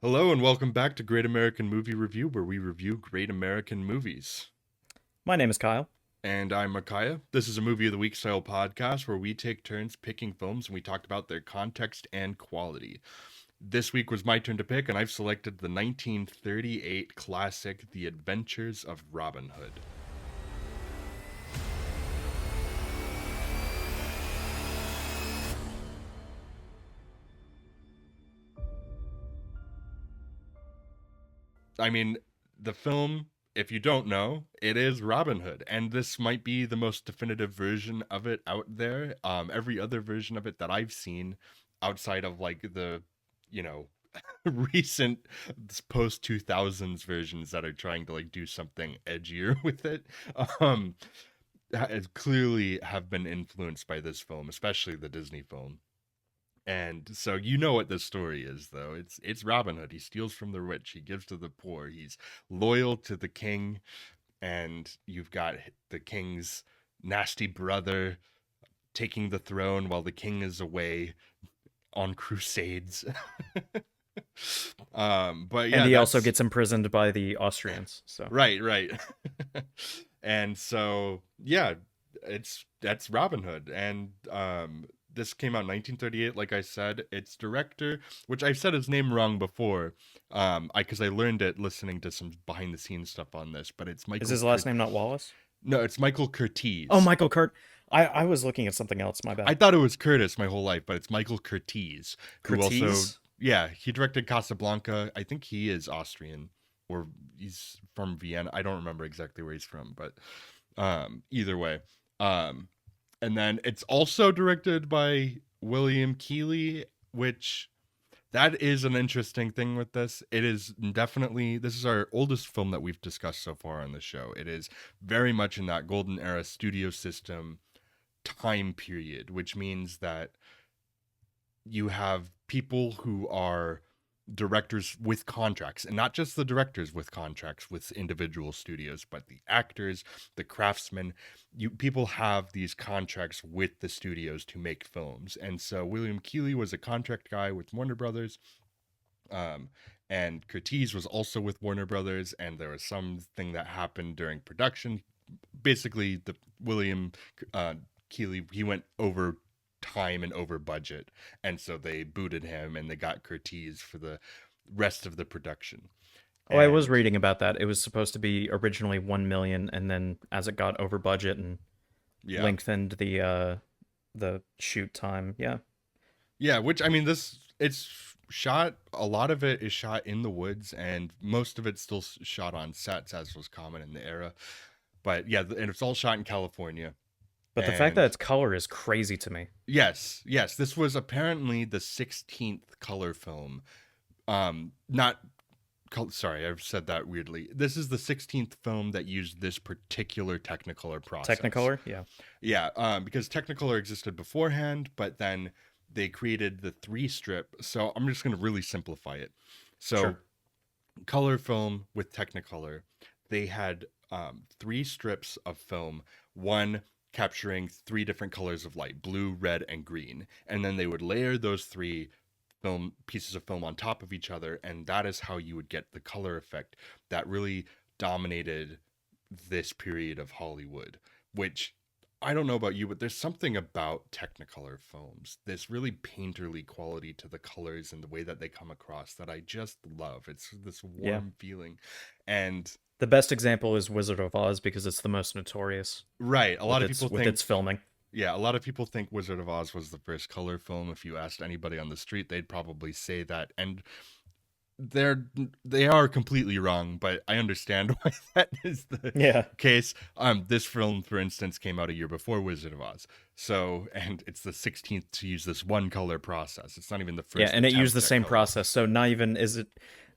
Hello and welcome back to Great American Movie Review, where we review great American movies. My name is Kyle. And I'm Mikiah. This is a Movie of the Week style podcast where we take turns picking films and we talked about their context and quality. This week was my turn to pick, and I've selected the 1938 classic The Adventures of Robin Hood. I mean, the film, if you don't know, it is Robin Hood, and this might be the most definitive version of it out there. Every other version of it that I've seen, outside of like the, you know, recent post 2000s versions that are trying to like do something edgier with it, um, clearly have been influenced by this film, especially the Disney film. And so you know what the story is, though. It's Robin Hood. He steals from the rich. He gives to the poor. He's loyal to the king, and you've got the king's nasty brother taking the throne while the king is away on crusades. But And yeah, he also that's gets imprisoned by the Austrians. So right, right. And so yeah, that's Robin Hood, and this came out in 1938. Like I said, its director, which I've said his name wrong before, because I learned it listening to some behind the scenes stuff on this, but it's is Michael his last name not Wallace? No, it's Michael Oh, Curtiz. Michael Kurt. I was looking at something else. My I bad. thought it was Curtis my whole life, but it's Michael Curtiz, who also, Curtiz? yeah, he directed Casablanca. I think he is Austrian, or he's from Vienna. I don't remember exactly where he's from, but either way. Um, and then it's also directed by William Keighley, which that is an interesting thing with this. It is definitely, this is our oldest film that we've discussed so far on the show. It is very much in that golden era studio system time period, which means that you have people who are directors with contracts, and not just the directors with contracts with individual studios, but the actors, the craftsmen. You people have these contracts with the studios to make films. And so William Keighley was a contract guy with Warner Brothers, um, and Curtiz was also with Warner Brothers, and there was something that happened during production. Basically, the William uh, Keighley, he went over time and over budget, and so they booted him, and they got Curtiz for the rest of the production. Oh, I was And reading about that. It was supposed to be originally 1 million, and then as it got over budget and yeah, lengthened the shoot time, yeah. yeah, which I mean, this it's shot. A lot of it is shot in the woods, and most of it's still shot on sets, as was common in the era. But yeah, and it's all shot in California. But the fact that And it's color is crazy to me. yes, yes, this was apparently the 16th color film. Not sorry, I've said that weirdly. This is the 16th film that used this particular Technicolor process. Technicolor, yeah, Yeah, because Technicolor existed beforehand, but then they created the three strip. So I'm just going to really simplify it. So sure. color film with Technicolor, they had three strips of film, one capturing three different colors of light: blue, red, and green. And then they would layer those three film pieces of film on top of each other, and that is how you would get the color effect that really dominated this period of Hollywood. Which, I don't know about you, but there's something about Technicolor films, this really painterly quality to the colors and the way that they come across, that I just love. It's this Yeah. warm feeling. And The best example is Wizard of Oz because it's the most notorious right, a lot with of its people with think, its filming. yeah, a lot of people think Wizard of Oz was the first color film. If you asked anybody on the street, they'd probably say that. And they're they are completely wrong, but I understand why that is the Yeah. case. This film, for instance, came out a year before Wizard of Oz, so, and it's the 16th to use this one color process. It's not even the Yeah, first and it used the attempt at same color. process. So not even is it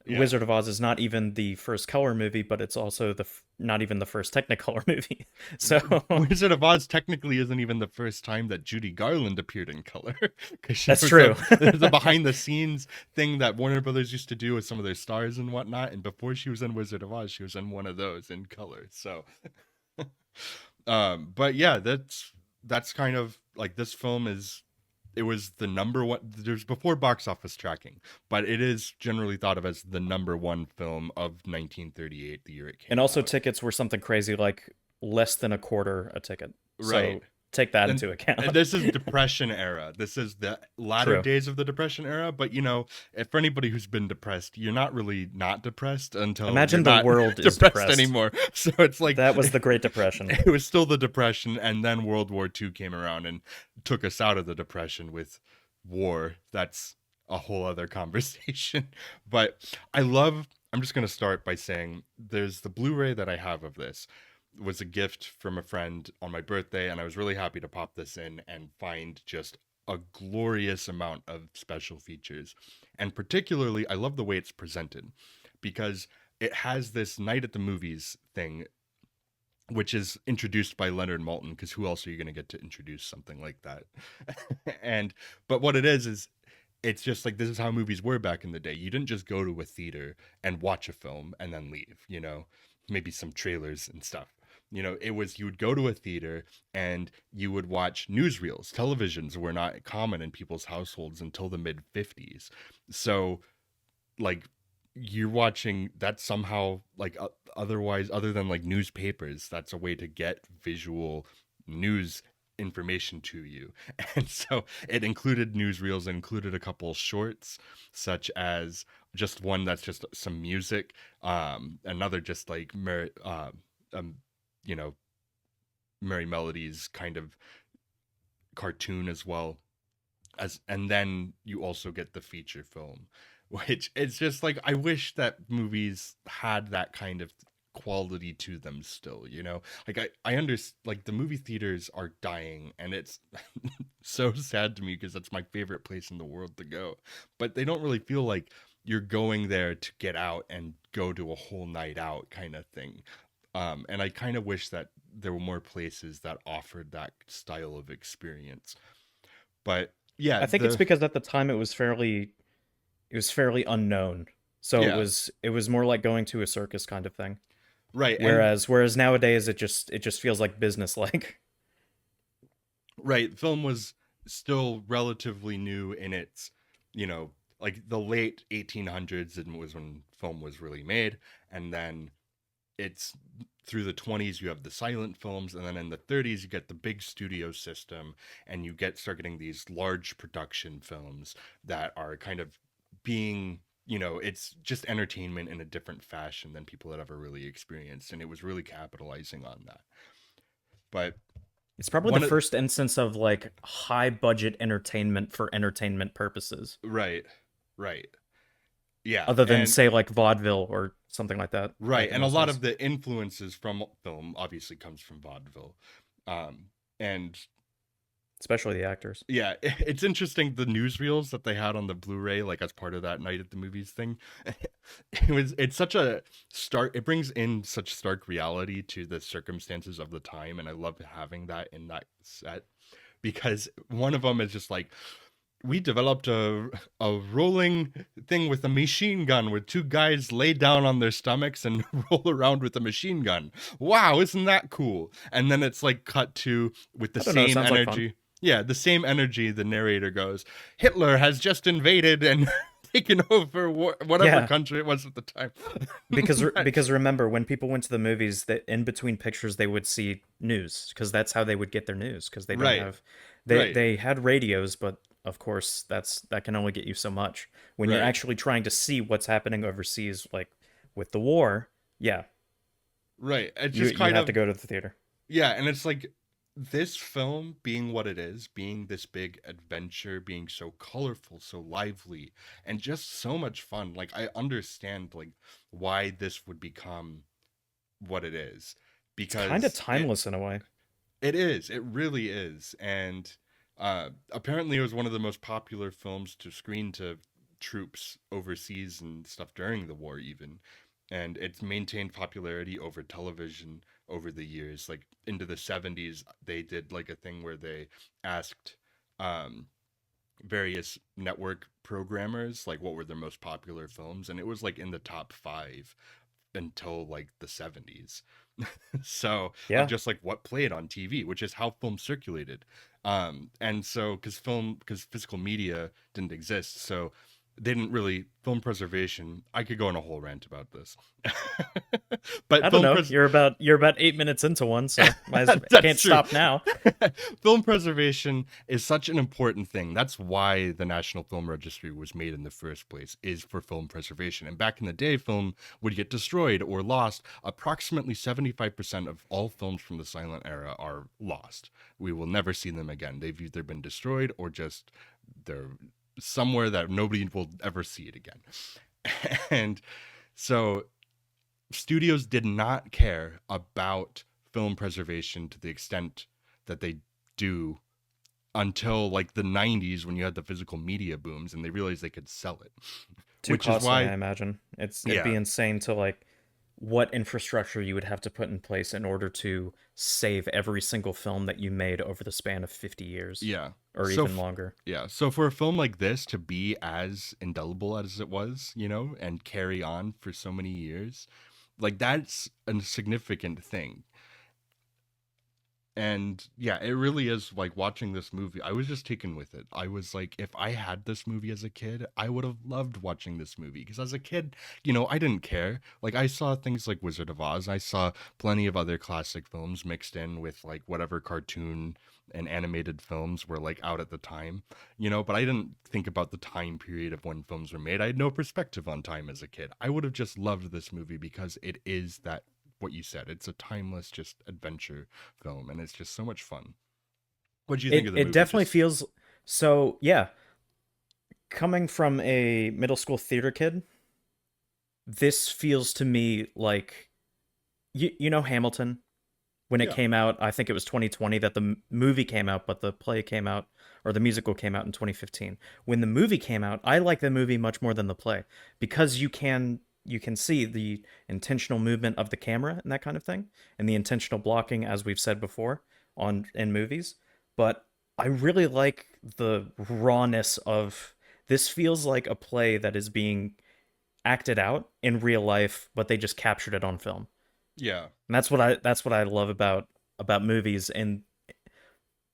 Yeah. Wizard of Oz is not even the first color movie, but it's also not even the first Technicolor movie. So Wizard of Oz technically isn't even the first time that Judy Garland appeared in color, because she that's was a true. there's a behind the scenes thing that Warner Brothers used to do with some of their stars and whatnot. And before she was in Wizard of Oz, she was in one of those in color. So, but yeah, that's kind of like, this film is it was the number one. There's before box office tracking, but it is generally thought of as the number one film of 1938, the year it And came also out. tickets were something crazy like less than a quarter a ticket. Right. So take that into And account. this is Depression era. This is the latter True. days of the Depression era. But if for anybody who's been depressed, you're not really not depressed until you're Imagine the not world is depressed depressed. anymore. So it's like That was the Great Depression. it was still the Depression, and then World War II came around and took us out of the Depression with war. That's a whole other conversation. But I'm just going to start by saying there's the Blu-ray that I have of this was a gift from a friend on my birthday, and I was really happy to pop this in and find just a glorious amount of special features. And particularly, I love the way it's presented because it has this night at the movies thing, which is introduced by Leonard Maltin, because who else are you going to get to introduce something like that? and but what it is it's just like this is how movies were back in the day. You didn't just go to a theater and watch a film and then leave, maybe some trailers and stuff. It was you would go to a theater and you would watch newsreels. Televisions were not common in people's households until the mid 50s. So, like, you're watching that somehow, like, otherwise, other than like newspapers, that's a way to get visual news information to you. And so it included newsreels, it included a couple shorts, such as just one that's just some music, another just like um, you know, Merry Melodies kind of cartoon as well as, and then you also get the feature film, which it's just like I wish that movies had that kind of quality to them still, like I understand, like the movie theaters are dying, and it's so sad to me because that's my favorite place in the world to go, but they don't really feel like you're going there to get out and go to a whole night out kind of thing. And I kind of wish that there were more places that offered that style of experience. But yeah, I think it's because at the time it was fairly unknown. So yeah, it was more like going to a circus kind of thing. right. And Whereas nowadays it just feels like business like. right, film was still relatively new in its, you know, like the late 1800s and was when film was really made, and then it's through the 20s you have the silent films, and then in the 30s you get the big studio system, and you start getting these large production films that are kind of being, it's just entertainment in a different fashion than people had ever really experienced, and it was really capitalizing on that. But It's probably the one of first instance of like high budget entertainment for entertainment purposes, right, right, yeah, other than and say like vaudeville or something like that right, back in and a those lot days. of the influences from film obviously comes from vaudeville, and Especially the actors. yeah, it's interesting the newsreels that they had on the Blu-ray, like as part of that night at the movies thing. It's such a stark. It brings in such stark reality to the circumstances of the time, and I love having that in that set because one of them is just like we developed a rolling thing with a machine gun where two guys lay down on their stomachs and roll around with a machine gun. Wow, isn't that cool? And then it's like cut to with the I don't know, same sounds like fun. energy. Yeah, the same energy. The narrator goes, Hitler has just invaded and taken over whatever Yeah, country it was at the time. because remember when people went to the movies that in between pictures they would see news because that's how they would get their news because they don't Right, have right, they had radios but of course that can only get you so much when you're right, actually trying to see what's happening overseas like with the war. Yeah, right. It's you just you kind have of to go to the theater. yeah, and it's like this film being what it is, being this big adventure, being so colorful, so lively, and just so much fun. Like I understand like why this would become what it is It's kind of because timeless in a way. it is. It really is. And apparently it was one of the most popular films to screen to troops overseas and stuff during the war even. And it's maintained popularity over television over the years. Like into the 70s, they did like a thing where they asked um, various network programmers like what were their most popular films, and it was like in the top 5 until like the 70s. So of Yeah. just like what played on TV, which is how film circulated. And so because physical media didn't exist, so they didn't really film preservation. I could go on a whole rant about this. But I don't know. You're about 8 minutes into one, so that's can't true. stop now. Film preservation is such an important thing. That's why the National Film Registry was made in the first place, is for film preservation. And back in the day, film would get destroyed or lost. Approximately 75% of all films from the silent era are lost. We will never see them again. They've either been destroyed or just they're somewhere that nobody will ever see it again. And so studios did not care about film preservation to the extent that they do until like the 90s, when you had the physical media booms and they realized they could sell it. Too Which costly, is why I imagine. It'd be yeah, insane to like what infrastructure you would have to put in place in order to save every single film that you made over the span of 50 years yeah. or So even longer. yeah, so for a film like this to be as indelible as it was, and carry on for so many years, like that's a significant thing. And yeah, it really is. Like watching this movie, I was just taken with it. I was like, if I had this movie as a kid, I would have loved watching this movie, because as a kid, I didn't care. Like I saw things like Wizard of Oz. I saw plenty of other classic films mixed in with like whatever cartoon and animated films were like out at the time, but I didn't think about the time period of when films were made. I had no perspective on time as a kid. I would have just loved this movie because it is that, what you said, it's a timeless just adventure film, and it's just so much fun. What do you think It of the it movie? definitely Just feels so, yeah. Coming from a middle school theater kid, this feels to me like you know Hamilton. When it yeah, came out, I think it was 2020 that the movie came out, but the play came out, or the musical came out in 2015. When the movie came out, I like the movie much more than the play, because you can see the intentional movement of the camera and that kind of thing, and the intentional blocking, as we've said before, on in movies. But I really like the rawness of this. Feels like a play that is being acted out in real life, but they just captured it on film. yeah, And that's what I love about movies in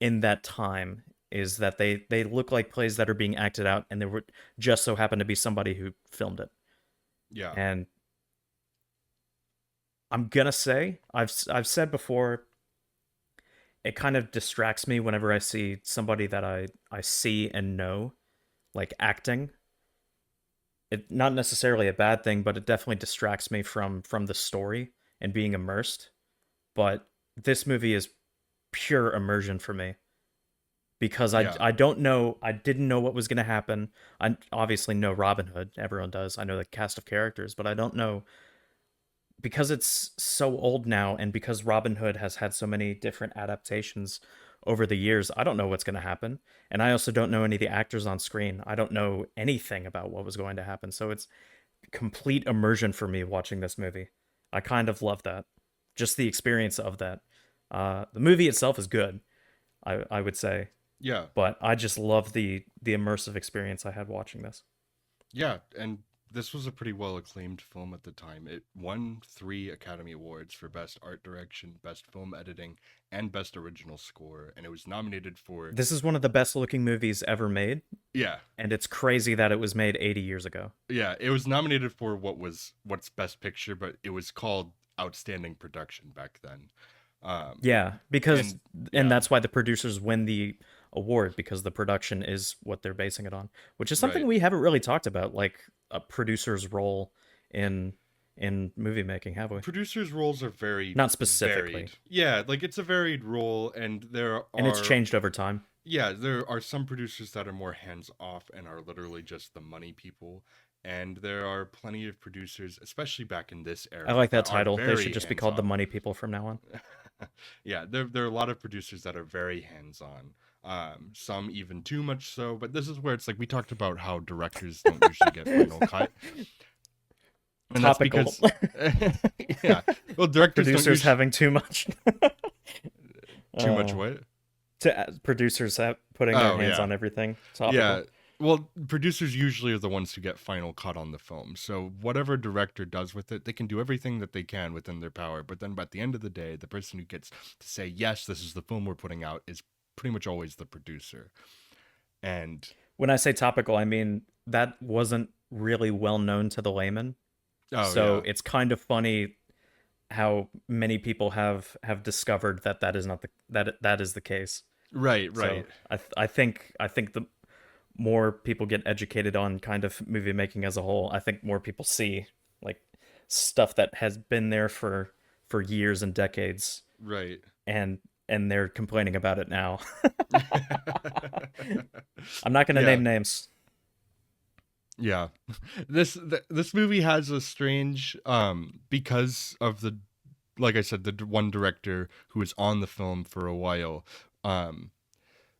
that time, is that they look like plays that are being acted out, and there would just so happen to be somebody who filmed it. yeah, And I'm gonna say, I've said before, it kind of distracts me whenever I see somebody that I see and know, like, acting. It not necessarily a bad thing, but it definitely distracts me from the story and being immersed. But this movie is pure immersion for me, because I yeah, I don't know, I didn't know what was going to happen. I obviously know Robin Hood, everyone does. I know the cast of characters, but I don't know, because it's so old now, and because Robin Hood has had so many different adaptations over the years. I don't know what's going to happen, and I also don't know any of the actors on screen. I don't know anything about what was going to happen. So it's complete immersion for me watching this movie. I kind of love that. Just the experience of that. The movie itself is good, I would say, yeah, but I just love the immersive experience I had watching this. yeah. And this was a pretty well acclaimed film at the time. It won 3 Academy Awards for Best Art Direction, Best Film Editing, and Best Original Score. And it was nominated for, This is one of the best looking movies ever made, yeah, and it's crazy that it was made 80 years ago. yeah, it was nominated for what's Best Picture, but it was called Outstanding Production back then. Yeah, because And and yeah, that's why the producers win the award, because the production is what they're basing it on, which is something right. we haven't really talked about, like a producer's role in movie making, have we? Producers' roles are very Not specifically. varied. Yeah, like it's a varied role, and And it's changed over time. there are some producers that are more hands off and are literally just the money people, and there are plenty of producers, especially back in this I era, like that that are title. They should very just be hands called the off. money people from now on. Yeah, there are a lot of producers that are very hands on. Some even too much so, but this is where it's like we talked about how directors don't usually get final cut, and that's Topical. because yeah, well, directors don't Producers usually having too much. too much uh, what? to producers putting their Oh hands yeah, on everything. yeah. Topical. Well, producers usually are the ones who get final cut on the film. So whatever director does with it, they can do everything that they can within their power. But then at the end of the day, the person who gets to say, yes, this is the film we're putting out is pretty much always the producer. And When I say topical, I mean that wasn't really well known to the layman. oh So yeah. it's kind of funny how many people have discovered that that is not the that is the case. Right, So right. I think the more people get educated on kind of movie making as a whole, I think more people see like stuff that has been there for years and decades, Right. and they're complaining about it now. I'm not going to Yeah. name names. Yeah. This movie has a strange because of the, like I said, the one director who was on the film for a while, um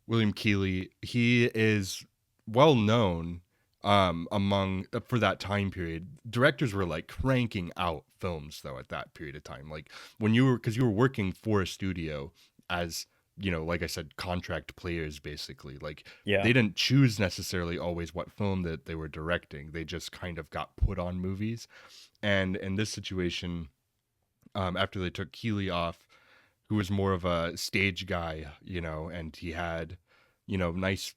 William Keighley. He is well known among for that time period. Directors were like cranking out films though at that period of time. Like when you were, because you were working for a studio as, like I said, contract players basically. Like Yeah. they didn't choose necessarily always what film that they were directing. They just kind of got put on movies. And in this situation, after they took Keeley off, who was more of a stage guy, and he had, nice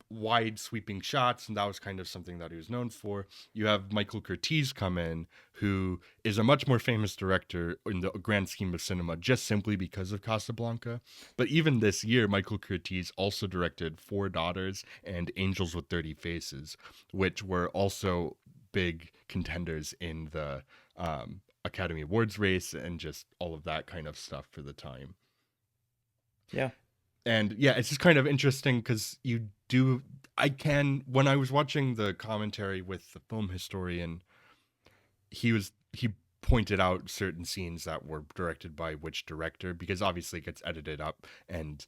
wide sweeping shots, and that was kind of something that he was known for. You have Michael Curtiz come in, who is a much more famous director in the grand scheme of cinema, just simply because of Casablanca. But even this year, Michael Curtiz also directed Four Daughters and Angels with Dirty Faces, which were also big contenders in the Academy Awards race and just all of that kind of stuff for the time. Yeah. And yeah, it's just kind of interesting because when I was watching the commentary with the film historian, he pointed out certain scenes that were directed by which director, because obviously it gets edited up, and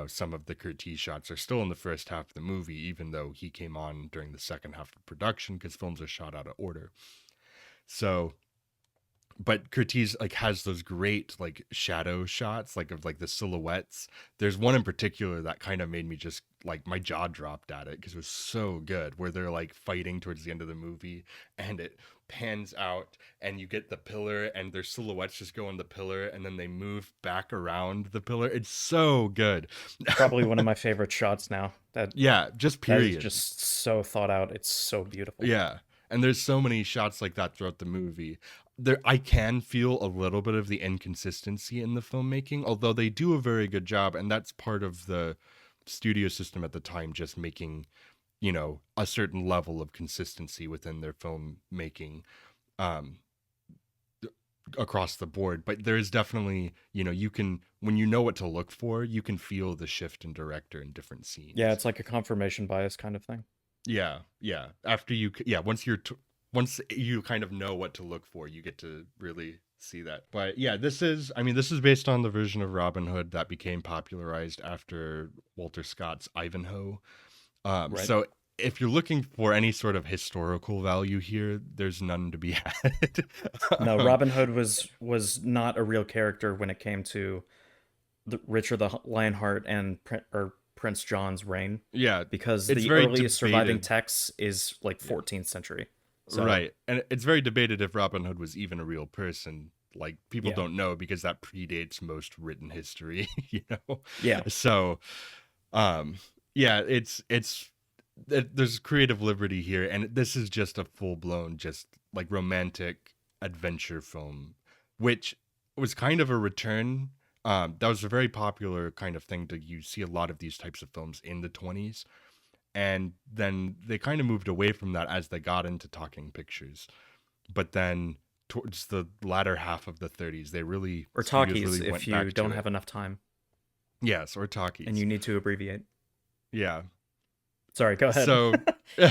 some of the Curtiz shots are still in the first half of the movie, even though he came on during the second half of production, because films are shot out of order. So, but Curtiz like has those great like shadow shots, like of like the silhouettes. There's one in particular that kind of made me just like my jaw dropped at it because it was so good, where they're like fighting towards the end of the movie, and it pans out and you get the pillar and their silhouettes just go on the pillar and then they move back around the pillar. It's so good. Probably one of my favorite shots now. Yeah, just That is period. just so thought out. It's so beautiful. Yeah. And there's so many shots like that throughout the movie. There I can feel a little bit of the inconsistency in the filmmaking, although they do a very good job, and that's part of the studio system at the time, just making, a certain level of consistency within their filmmaking um across the board. But there is definitely, you can, when you know what to look for, you can feel the shift in director in different Yeah, scenes. it's like a confirmation bias kind of thing. Yeah, yeah. Once you kind of know what to look for, you get to really see that. But yeah, this is based on the version of Robin Hood that became popularized after Walter Scott's Ivanhoe. Right. So if you're looking for any sort of historical value here, there's none to be had. No, um, Robin Hood was not a real character when it came to Richard the Lionheart and Prince John's reign, yeah, because it's the very earliest surviving debated. text is like Yeah, 14th century. So right, and it's very debated if Robin Hood was even a real person. Like people yeah, don't know because that predates most written history, you know. yeah, So, um, yeah, there's creative liberty here, and this is just a full blown, just like romantic adventure film, which was kind of a return. That was a very popular kind of thing. You see a lot of these types of films in the 20s, and then they kind of moved away from that as they got into talking pictures. But then towards the latter half of the 30s, or studios talkies really if went you back don't to it. have enough time Yes, or and talkies. you need to abbreviate. Yeah. Sorry, go ahead. So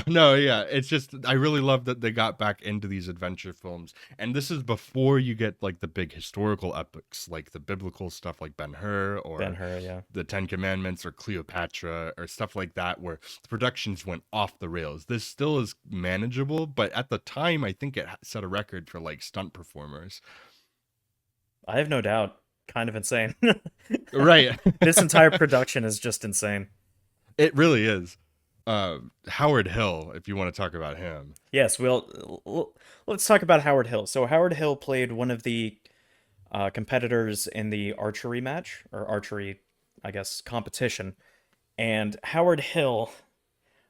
no, yeah, it's just I really love that they got back into these adventure films, and this is before you get like the big historical epics, like the biblical stuff, like Ben Hur Ben or Hur, yeah. the Ten Commandments or Cleopatra or stuff like that, where the productions went off the rails. This still is manageable, but at the time, I think it set a record for like stunt performers. I have no doubt. Kind of insane. Right. This entire production is just insane. It really is. Howard Hill, if you want to talk about him. Yes, let's talk about Howard Hill. So Howard Hill played one of the competitors in the archery match, or archery, I guess, competition. And Howard Hill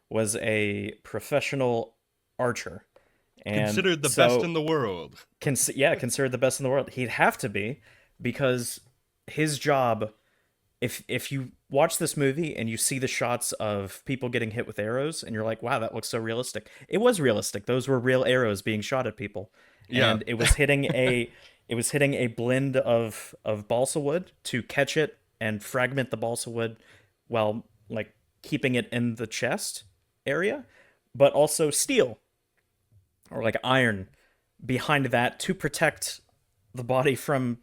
was a professional archer. And Considered the best so, in the world. yeah, considered the best in the world. He'd have to be, because his job, if you watch this movie and you see the shots of people getting hit with arrows and you're like, wow, that looks so realistic. It was realistic. Those were real arrows being shot at people. Yeah. And it was hitting a blend of balsa wood to catch it and fragment the balsa wood while like keeping it in the chest area, but also steel or like iron behind that to protect the body from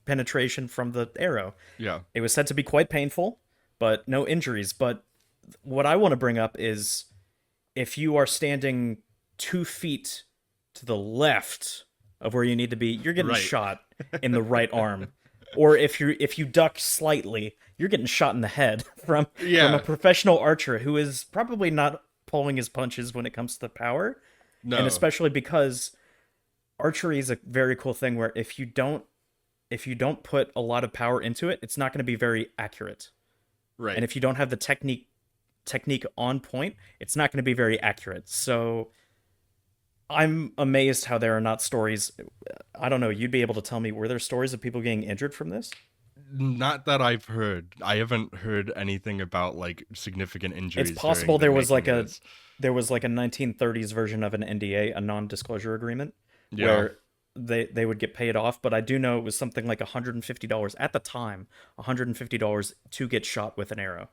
penetration from the arrow. Yeah. It was said to be quite painful, but no injuries. But what I want to bring up is, if you are standing 2 feet to the left of where you need to be, you're getting Right. shot in the right arm. Or if you duck slightly, you're getting shot in the head from a Yeah. professional archer who is probably not pulling his punches when it comes to the power. And No. especially because archery is a very cool thing where if you don't put a lot of power into it, it's not going to be very accurate. Right. And if you don't have the technique on point, it's not going to be very accurate. So I'm amazed how there are not stories. I don't know. You'd be able to tell me, were there stories of people getting injured from this? Not that I've heard. I haven't heard anything about like significant injuries. It's possible during there the was like making of a this. there was like a 1930s version of an NDA, a non-disclosure agreement, Yeah. where they would get paid off. But I do know it was something like $150 at the time, $150 to get shot with an arrow,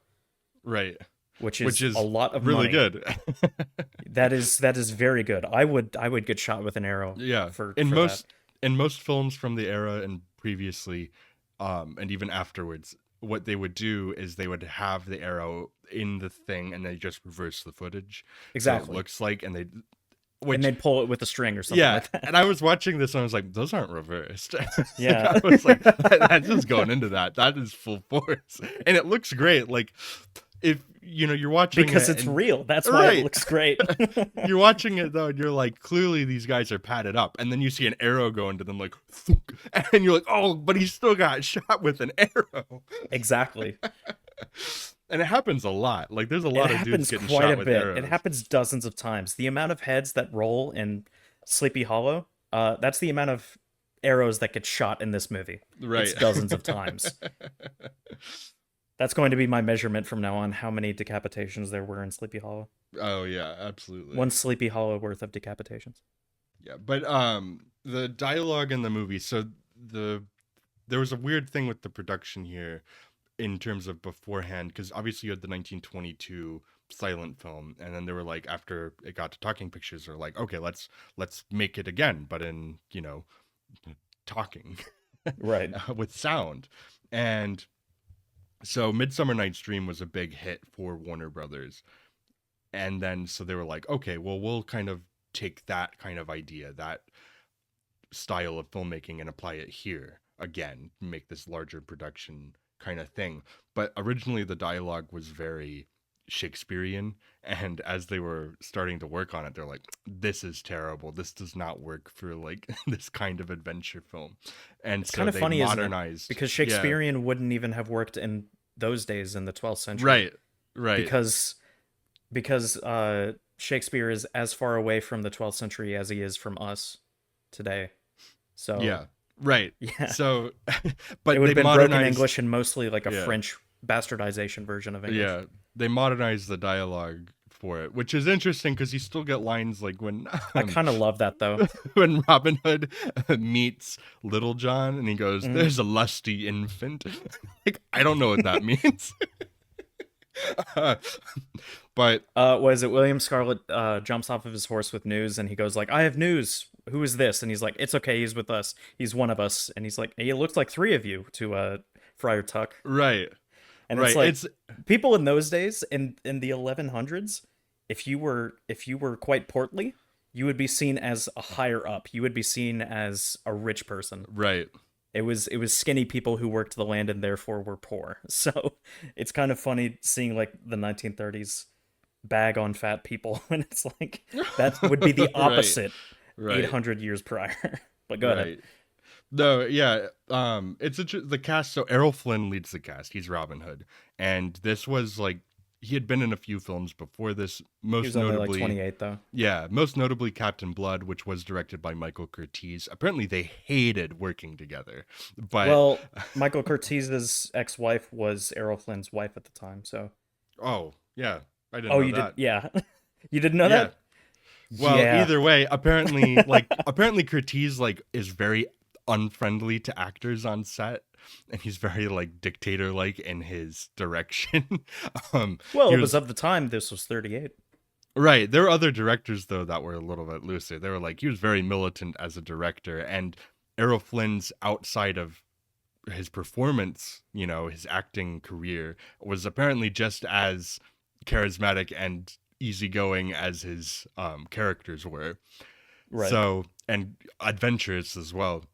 Right. which Which is is a lot of really money. good. That is very good. I would get shot with an arrow Yeah. for In for that. most films from the era and previously, and even afterwards, what they would do is they would have the arrow in the thing and they just reverse the footage. So it Exactly. looks like, and they And which they'd pull it with a string or something yeah, like that. and I was watching this and I was like, those aren't reversed. Like, Yeah. I was like, that's just going into that. That is full force. And it looks great. Like, if you're watching Because it it's and real. That's why it right. looks great. You're watching it though, and you're like, clearly these guys are padded up, and then you see an arrow go into them, like, thunk, and you're like, oh, but he still got shot with an arrow, Exactly. and it happens a lot. Like, there's a It lot of dudes happens getting quite shot a with bit. It arrows. happens dozens of times. The amount of heads that roll in Sleepy Hollow, that's the amount of arrows that get shot in this movie. Right. It's dozens of times. That's going to be my measurement from now on, how many decapitations there were in Sleepy Hollow. Oh yeah, absolutely. One Sleepy Hollow worth of decapitations. Yeah, but the dialogue in the movie. So there was a weird thing with the production here in terms of beforehand, because obviously you had the 1922 silent film, and then they were like, after it got to talking pictures, they're like, okay, let's make it again, but in talking Right. with sound. And so Midsummer Night's Dream was a big hit for Warner Brothers, and then so they were like, okay, well, we'll kind of take that kind of idea, that style of filmmaking, and apply it here again, make this larger production kind of thing. But originally the dialogue was very Shakespearean, and as they were starting to work on it, they're like, this is terrible, this does not work for like this kind of adventure film. And It's so kind of they funny, isn't it? modernized. Because Yeah. Shakespearean wouldn't even have worked in those days in the 12th century. Right. Because Shakespeare is as far away from the 12th century as he is from us today. So Yeah. Right. yeah, So it but would they have been broken modernized English and mostly like a Yeah. French bastardization version of English. Yeah, they modernized the dialogue for it, which is interesting because you still get lines like when I kind of love that though. when Robin Hood meets Little John and he goes, Mhm. "There's a lusty infant." Like, I don't know what that means. But Was it William Scarlet jumps off of his horse with news and he goes like, "I have news. Who is this?" And he's like, "It's okay. He's with us. He's one of us." And he's like, "He looks like three of you," to Friar Tuck. right, And right, it's like, it's people in those days in the 1100s, if you were quite portly, you would be seen as a higher up. You would be seen as a rich person. right. It was skinny people who worked the land and therefore were poor. So it's kind of funny seeing like the 1930s bag on fat people when it's like that would be the Right, opposite right, 800 years prior. But go ahead. right. No, yeah. The cast. So Errol Flynn leads the cast. He's Robin Hood, and this was like he had been in a few films before this. He Most was only like notably, 28 though. yeah, most notably Captain Blood, which was directed by Michael Curtiz. Apparently, they hated working together, but Well, Michael Curtiz's ex-wife was Errol Flynn's wife at the time, so. oh yeah, I didn't Oh, know you did? that. Yeah. You didn't know Yeah. that? Well, Yeah. either way, apparently Curtiz like is very unfriendly to actors on set, and he's very like dictator like in his direction. Well, He it was was of the time. This was 38. right. There were other directors though that were a little bit looser. They were like he was very militant as a director, and Errol Flynn's outside of his performance, his acting career was apparently just as charismatic and easygoing as his characters were. Right. So, and adventurous as well.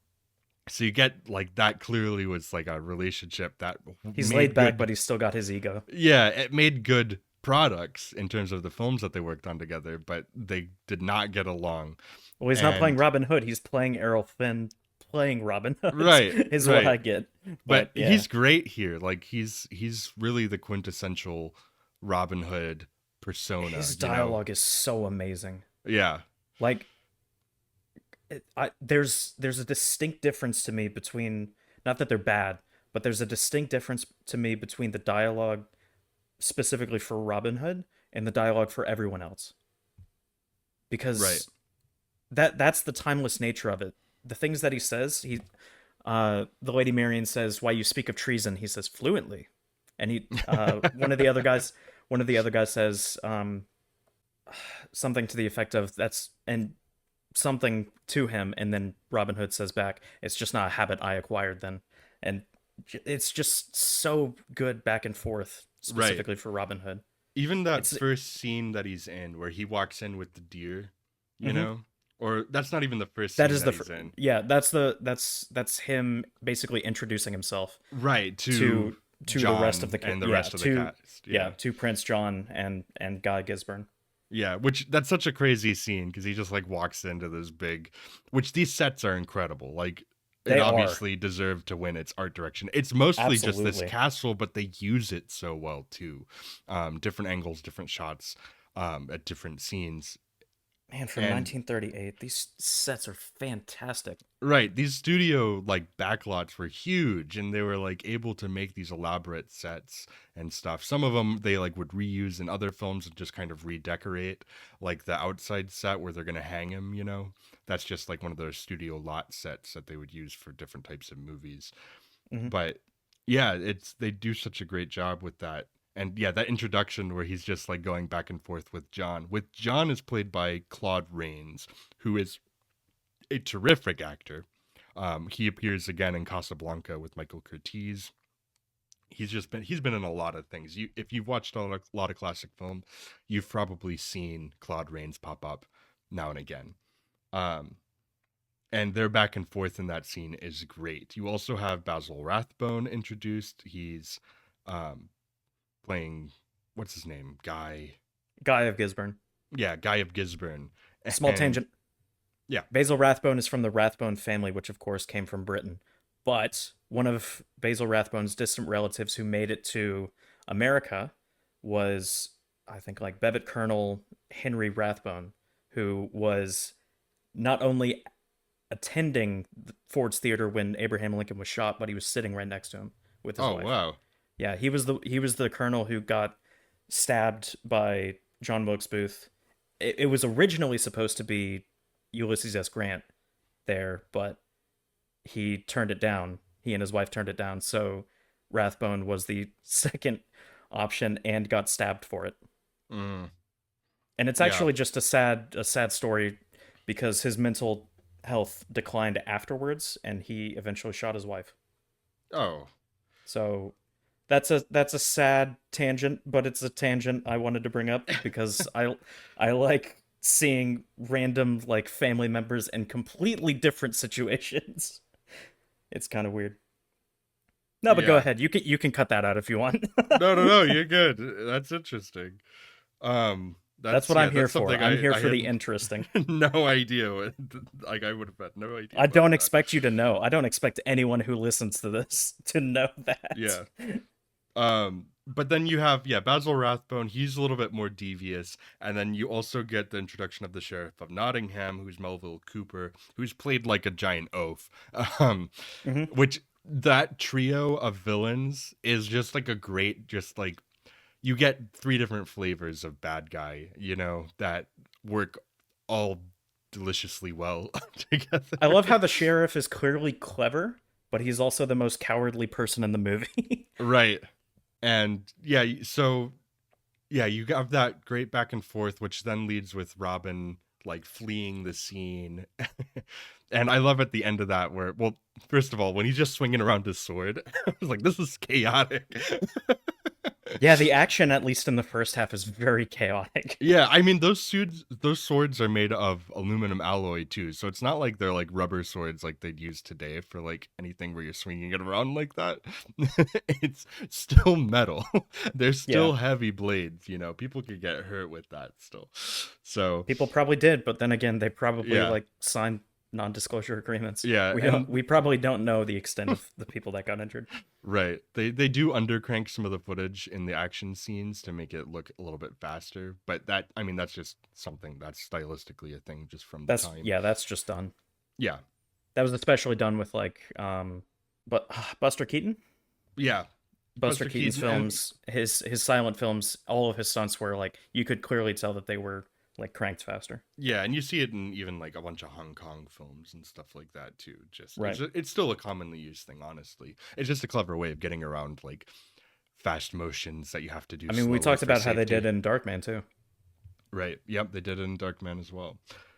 So you get like that clearly was like a relationship that He's laid made back, good. but he's still got his ego. Yeah, it made good products in terms of the films that they worked on together, but they did not get along. Well, he's not playing And Robin Hood. He's playing Errol Flynn playing Robin Hood, right, is what right. I get. But But yeah, he's great here. Like he's really the quintessential Robin Hood persona, his dialogue is so amazing. Yeah. Like, there's a distinct difference to me between, not that they're bad, but there's a distinct difference to me between the dialogue specifically for Robin Hood and the dialogue for everyone else, Right. because that's the timeless nature of it. The things that he says, the Lady Marion says, "Why you speak of treason?" He says fluently, and one of the other guys says something to the effect of that's and something to him, and then Robin Hood says back, "It's just not a habit I acquired then," and it's just so good back and forth Right. specifically for Robin Hood. Even that It's first scene that he's in where he walks in with the deer, you mhm. know? Or that's not even the first That scene is that the he's in. yeah, that's him basically introducing himself Right, to to the rest of John the and the yeah, rest of the cast. Yeah. to Prince John and Guy Gisborne. Yeah, which that's such a crazy scene because he just like walks into this big, which these sets are incredible. Like it They are. obviously deserved to win its art direction. It's mostly just this Absolutely. castle, but they use it so well too. Different angles, different shots, at different scenes. Man, from And 1938, these sets are fantastic. right, these studio like backlots were huge, and they were like able to make these elaborate sets and stuff. Some of them they like would reuse in other films and just kind of redecorate, like the outside set where they're gonna hang him. That's just like one of those studio lot sets that they would use for different types of movies. Hmm. But yeah, it's they do such a great job with that. And yeah, that introduction where he's just like going back and forth with John. With John is played by Claude Rains, who is a terrific actor. He appears again in Casablanca with Michael Curtiz. He's been in a lot of things. If you've watched a lot of classic film, you've probably seen Claude Rains pop up now and again. Um, and their back and forth in that scene is great. You also have Basil Rathbone introduced. He's um, playing what's his name, Guy. Guy of Gisborne. Yeah, Guy of Gisborne, Small and tangent. yeah. Basil Rathbone is from the Rathbone family, which of course came from Britain. But one of Basil Rathbone's distant relatives who made it to America was, I think, like Brevet Colonel Henry Rathbone, who was not only attending Ford's Theater when Abraham Lincoln was shot, but he was sitting right next to him with his Oh wife. wow. Yeah, he was the colonel who got stabbed by John Wilkes Booth. It was originally supposed to be Ulysses S. Grant there, but he turned it down. He and his wife turned it down, so Rathbone was the second option and got stabbed for it. Mm, And it's yeah. actually just a sad story because his mental health declined afterwards and he eventually shot his wife. Oh. So that's a sad tangent, but it's a tangent I wanted to bring up because I like seeing random like family members in completely different situations. It's kind of weird. No, but go Yeah. ahead. You can cut that out if you want. No, no, no. You're good. That's interesting. That's That's what I'm here that's for. something I'm here I for the had interesting. no idea like I would have had no idea I about don't that. expect you to know. I don't expect anyone who listens to this to know that. Yeah. But then you have, yeah, Basil Rathbone. He's a little bit more devious, and then you also get the introduction of the Sheriff of Nottingham, who's Melville Cooper, who's played like a giant oaf. Um, Hmm. which that trio of villains is just like a great, just like you get three different flavors of bad guy, that work all deliciously well together. I love how the sheriff is clearly clever, but he's also the most cowardly person in the movie. Right. And yeah, so yeah, you have that great back and forth, which then leads with Robin like fleeing the scene. And I love at the end of that where, well, first of all, when he's just swinging around his sword, I was like, this is chaotic. Yeah, the action, at least in the first half, is very chaotic. Yeah, I mean those swords are made of aluminum alloy too, so it's not like they're like rubber swords like they'd use today for like anything where you're swinging it around like that. It's still metal. They're Yeah, still heavy blades. People could get hurt with that still. So people probably did, but then again, they probably yeah, like signed non-disclosure agreements. yeah, We don't. and We probably don't know the extent of the people that got injured. right. They do undercrank some of the footage in the action scenes to make it look a little bit faster, but I mean that's just something that's stylistically a thing just from the That's time. yeah, that's just done. Yeah. That was especially done with like, but Buster Keaton. Yeah. Buster Buster Keaton's Keaton and films, his silent films, all of his stunts were like you could clearly tell that they were like cranked faster. yeah, and you see it in even like a bunch of Hong Kong films and stuff like that too. Just Right. it's still a commonly used thing, honestly. It's just a clever way of getting around like fast motions that you have to do I mean, we slowly talked for about how they safety. did in Darkman too. Right. Yep, they did it in Darkman as well.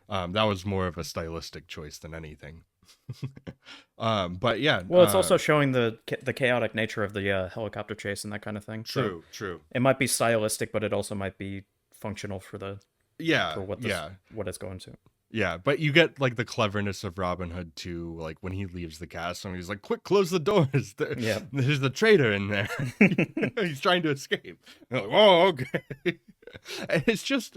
That was more of a stylistic choice than anything. But yeah, Well, it's also showing the chaotic nature of the helicopter chase and that kind of thing. So true, true. it might be stylistic, but it also might be functional for the Yeah, for yeah. what it's going to. Yeah, but you get like the cleverness of Robin Hood too. Like when he leaves the castle, and he's like, "Quick, close the doors! Yeah. There's the traitor in there. He's trying to escape." And like, oh, okay. And it's just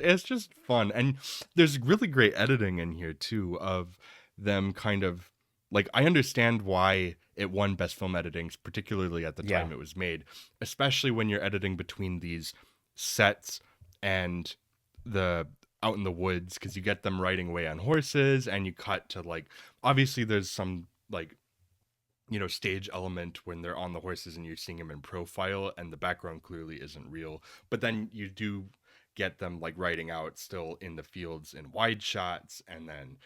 fun, and there's really great editing in here too of them kind of like I understand why it won Best Film Editing, particularly at the Yeah. time it was made, especially when you're editing between these sets and the out in the woods because you get them riding away on horses and you cut to like obviously there's some like stage element when they're on the horses and you're seeing them in profile and the background clearly isn't real, but then you do get them like riding out still in the fields in wide shots, and then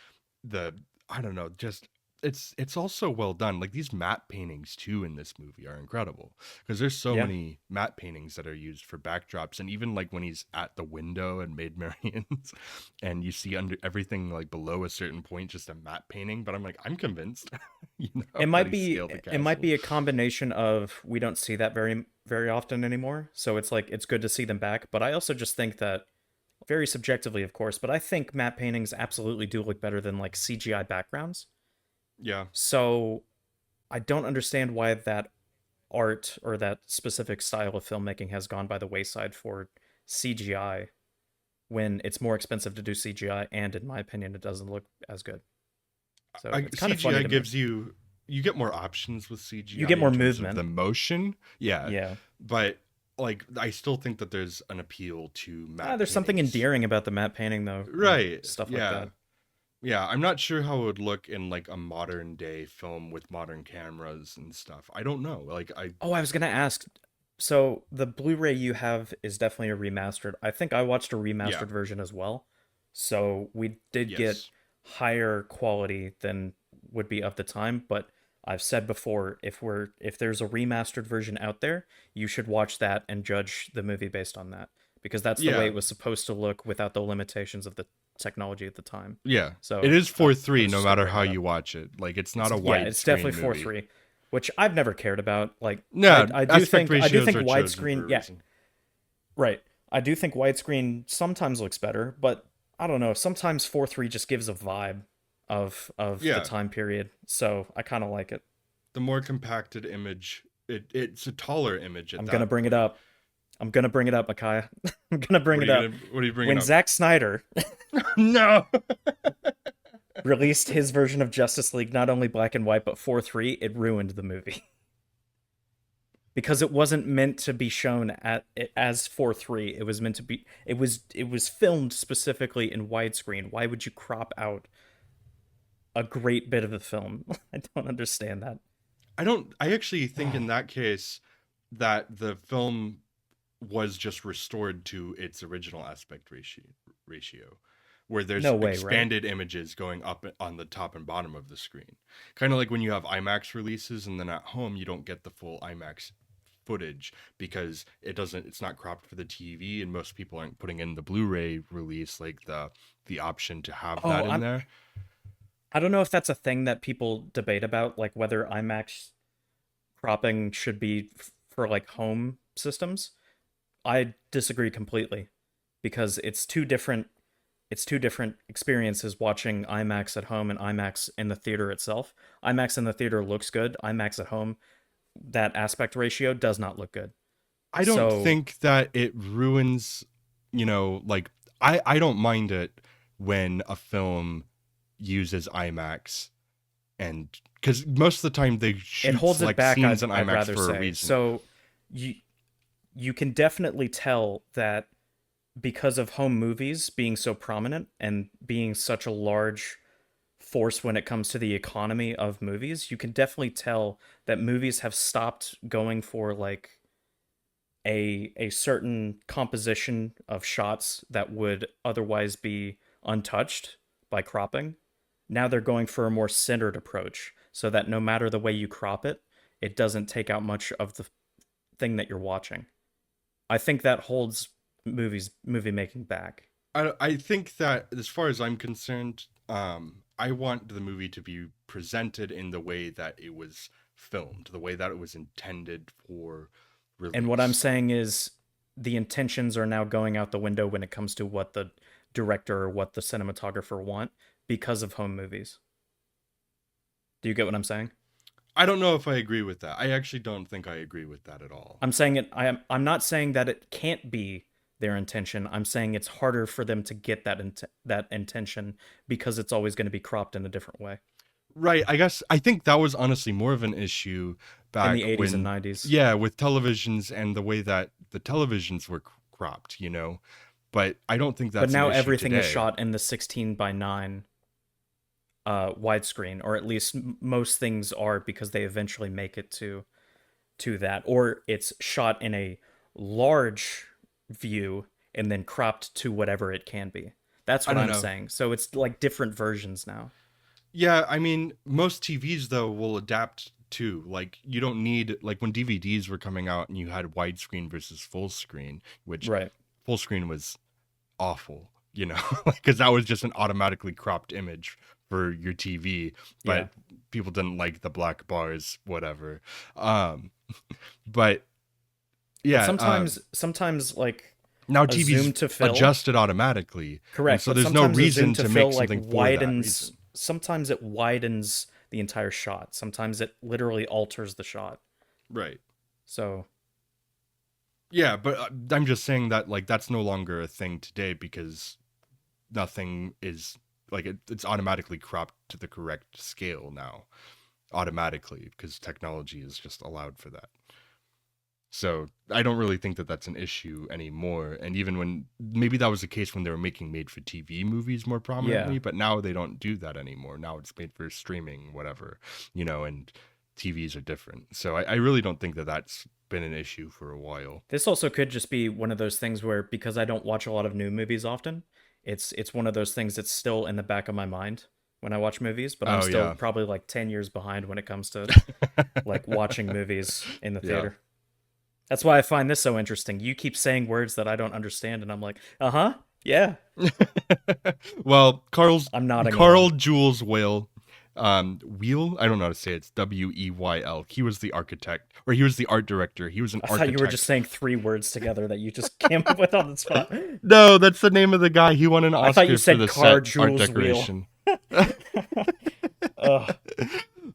the I don't know, just it's also well done. Like these matte paintings too in this movie are incredible because there's so Yeah. many matte paintings that are used for backdrops, and even like when he's at the window and Maid Marian's and you see under everything like below a certain point just a matte painting, but I'm like I'm convinced It that might he be scaled the it might castle. be a combination of we don't see that very often anymore. So it's like it's good to see them back, but I also just think that very subjectively, of course, but I think matte paintings absolutely do look better than like CGI backgrounds. Yeah. So I don't understand why that art or that specific style of filmmaking has gone by the wayside for CGI when it's more expensive to do CGI and in my opinion it doesn't look as good. So it's kind of funny CGI to me. gives you get more options with You CGI get more in terms of movement. the motion. Yeah. Yeah. But like I still think that there's an appeal to matte There's something paintings. endearing about the matte painting though and Right. stuff like Yeah. that. Yeah, I'm not sure how it would look in like a modern day film with modern cameras and stuff. I don't know. Like I Oh, I was gonna ask. So the Blu-ray you have is definitely a remastered. I think I watched a yeah. remastered version as well. So we did get Yes. higher quality than would be of the time, but I've said before, if there's a remastered version out there, you should watch that and judge the movie based on that because that's the way Yeah. it was supposed to look without the limitations of the technology at the time. Yeah. It So is I 4:3 was no just gonna matter bring how that up. you watch it. Like it's not It's a yeah, it's definitely widescreen four movie. three, which I've never cared about. Like No, I do aspect think ratios are chosen for widescreen. a Yeah, reason. right. I do think widescreen sometimes looks better, but I don't know. Sometimes 4:3 just gives a vibe of the Yeah. time period, so I kind of like it. The more compacted image, it's a taller image at I'm gonna that bring it point. up. I'm gonna bring it up, Mikiah. I'm gonna bring it up. What are you bringing When up? Zack Snyder No. released his version of Justice League, not only black and white, but 4:3, it ruined the movie. Because it wasn't meant to be shown as 4:3. It was meant to be. It was filmed specifically in widescreen. Why would you crop out a great bit of the film? I don't understand that. I actually think in that case that the film was just restored to its original aspect ratio, where there's No way, right? expanded images going up on the top and bottom of the screen. Kind of like when you have IMAX releases and then at home you don't get the full IMAX footage because it's not cropped for the TV, and most people aren't putting in the Blu-ray release like the option to have that in there. I don't know if that's a thing that people debate about, like whether IMAX cropping should be for like home systems. I disagree completely because it's two different experiences watching IMAX at home and IMAX in the theater itself. IMAX in the theater looks good. IMAX at home, that aspect ratio does not look good. I don't think that it ruins, like I don't mind it when a film uses IMAX, and because most of the time they shoot like scenes in IMAX for a reason. So you can definitely tell that because of home movies being so prominent and being such a large force when it comes to the economy of movies, you can definitely tell that movies have stopped going for like a certain composition of shots that would otherwise be untouched by cropping. Now they're going for a more centered approach so that no matter the way you crop it, it doesn't take out much of the thing that you're watching. I think that holds movie making back. I think that as far as I'm concerned, I want the movie to be presented in the way that it was filmed, the way that it was intended for release. And what I'm saying is the intentions are now going out the window when it comes to what the director or what the cinematographer want because of home movies. Do you get what I'm saying? I don't know if I agree with that. I actually don't think I agree with that at all. I'm saying it. I'm not saying that it can't be their intention. I'm saying it's harder for them to get that intention because it's always going to be cropped in a different way. Right. I think that was honestly more of an issue back in the 80s and 90s. Yeah, with televisions and the way that the televisions were cropped, But I don't think that's. But now an issue everything today. is shot in the 16:9 widescreen, or at least most things are, because they eventually make it to that, or it's shot in a large view and then cropped to whatever it can be. That's what I'm saying. So it's like different versions now. Yeah, I mean, most TVs though will adapt too. Like you don't need, like when DVDs were coming out and you had widescreen versus full screen, which full screen was awful, because that was just an automatically cropped image for your TV, but people didn't like the black bars, whatever. But yeah, sometimes like now TVs adjust it automatically. Correct. So there's no reason to make something for that reason. Sometimes it widens the entire shot. Sometimes it literally alters the shot. Right. So. Yeah, but I'm just saying that like that's no longer a thing today because nothing is like it's automatically cropped to the correct scale now, automatically, because technology is just allowed for that. So I don't really think that that's an issue anymore. And even when maybe that was the case when they were making made-for-TV movies more prominently, but now they don't do that anymore. Now it's made for streaming, whatever, and TVs are different. So I really don't think that that's been an issue for a while. This also could just be one of those things where, because I don't watch a lot of new movies often, it's one of those things that's still in the back of my mind when I watch movies, but I'm still probably like 10 years behind when it comes to like watching movies in the theater. Yeah. That's why I find this so interesting. You keep saying words that I don't understand, and I'm like, yeah. Well, I'm nodding. Carl Jules Whale, Wheel. I don't know how to say it. It's Weyl. He was the architect, or he was the art director. He was an architect. I thought you were just saying three words together that you just came up with on the spot. No, that's the name of the guy. He won an Oscar. I thought you said for the Carl set Jules art decoration.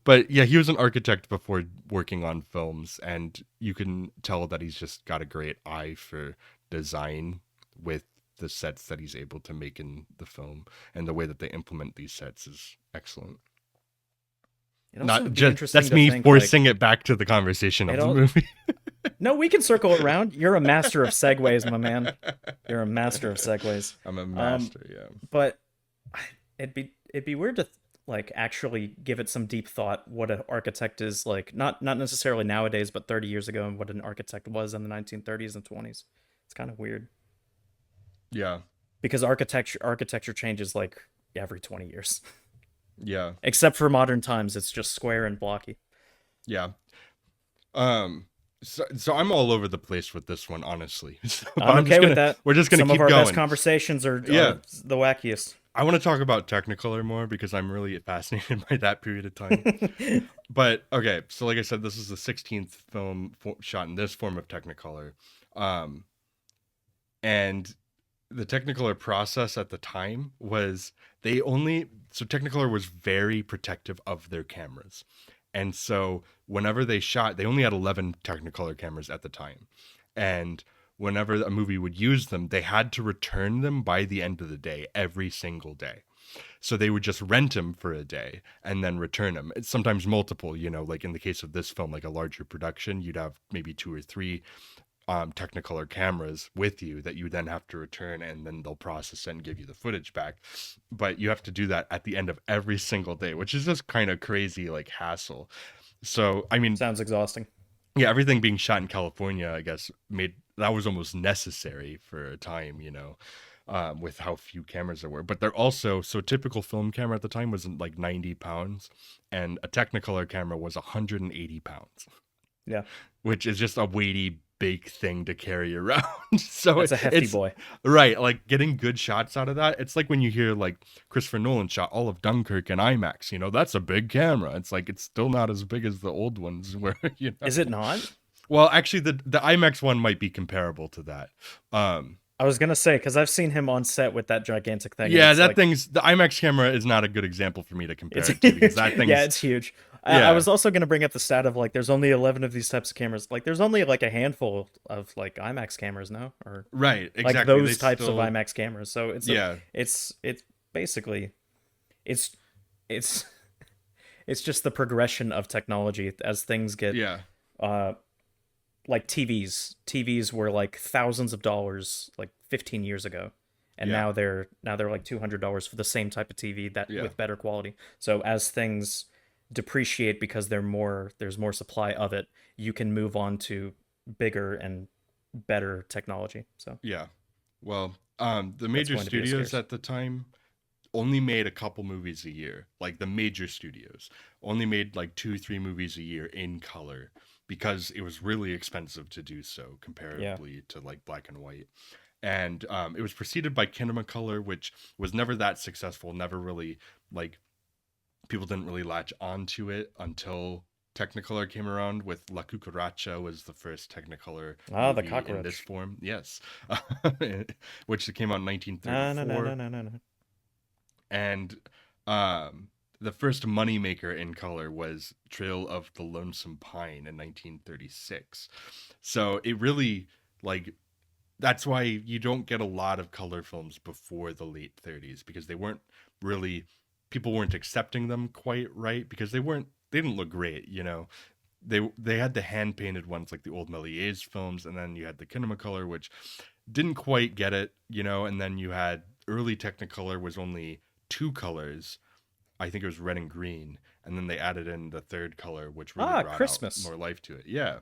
But yeah, he was an architect before working on films, and you can tell that he's just got a great eye for design with the sets that he's able to make in the film, and the way that they implement these sets is excellent. It'd also Not be just interesting that's to me think like forcing it back to the conversation of it the all. movie. No, we can circle around. You're a master of segues, my man. You're a master of segues. I'm a Um, master, yeah. but it'd be weird to like actually give it some deep thought what an architect is like, not necessarily nowadays, but 30 years ago, and what an architect was in the 1930s and 20s. It's kind of weird Yeah. because architecture changes like every 20 years. Yeah. Except for modern times, it's just square and blocky. Yeah. Um so I'm all over the place with this one, honestly. So, but I'm okay with we're that. just gonna Some of keep our best going. conversations are Yeah. the wackiest. I want to talk about Technicolor more because I'm really fascinated by that period of time. But okay, so like I said, this is the 16th film shot in this form of Technicolor. Um and the Technicolor process at the time was Technicolor was very protective of their cameras. And so whenever they shot, they only had 11 Technicolor cameras at the time. And whenever a movie would use them, they had to return them by the end of the day, every single day. So they would just rent them for a day and then return them. It's sometimes multiple, like in the case of this film, like a larger production, you'd have maybe two or three Technicolor cameras with you that you then have to return, and then they'll process it and give you the footage back. But you have to do that at the end of every single day, which is just kind of crazy, like hassle. So, I mean, Sounds exhausting. yeah, everything being shot in California, I guess, made that was almost necessary for a time, with how few cameras there were. But they're also so typical film camera at the time was like 90 pounds, and a Technicolor camera was 180 pounds. Yeah, Which is just a weighty big thing to carry around. So that's a hefty it's boy. right, like getting good shots out of that. It's like when you hear like Christopher Nolan shot all of Dunkirk in IMAX, that's a big camera. It's like it's still not as big as the old ones where, Is it not? Well, actually the IMAX one might be comparable to that. I was gonna say because I've seen him on set with that gigantic thing. Yeah, And that like, thing's the IMAX camera is not a good example for me to compare it's it to because that thing's yeah, it's huge. yeah. I was also gonna bring up the stat of like there's only 11 of these types of cameras. Like there's only like a handful of like IMAX cameras now, or Right, like exactly. those types of IMAX cameras. So Yeah. it's basically it's it's it's just the progression of technology as things get Yeah. uh like TVs were like thousands of dollars like 15 years ago, and Yeah. now they're like $200 for the same type of TV that Yeah. with better quality. So as things depreciate because there's more supply of it, you can move on to bigger and better technology. So Yeah. Well, the that's major going to be a studios scarce. at the time only made a couple movies a year. Like the major studios only made like 2, 3 movies a year in color because it was really expensive to do so Yeah. comparably to like black and white. And it was preceded by Kinemacolor, which was never that successful. Never really like people didn't really latch onto it until Technicolor came around. With La Cucaracha was the first Technicolor Ah, the movie in this cockroach. form. Yes, which came out in No, no, no, 1934, no, no, no, no. and the first moneymaker in color was Trail of the Lonesome Pine in 1936. So it really like that's why you don't get a lot of color films before the late 30s because they weren't really people weren't accepting them quite right because they didn't look great, they had the hand painted ones like the old Méliès films, and then you had the Kinemacolor, which didn't quite get it, and then you had early Technicolor was only two colors. I think it was red and green, and then they added in the third color, which really Ah, brought out Christmas. more life to it. Yeah,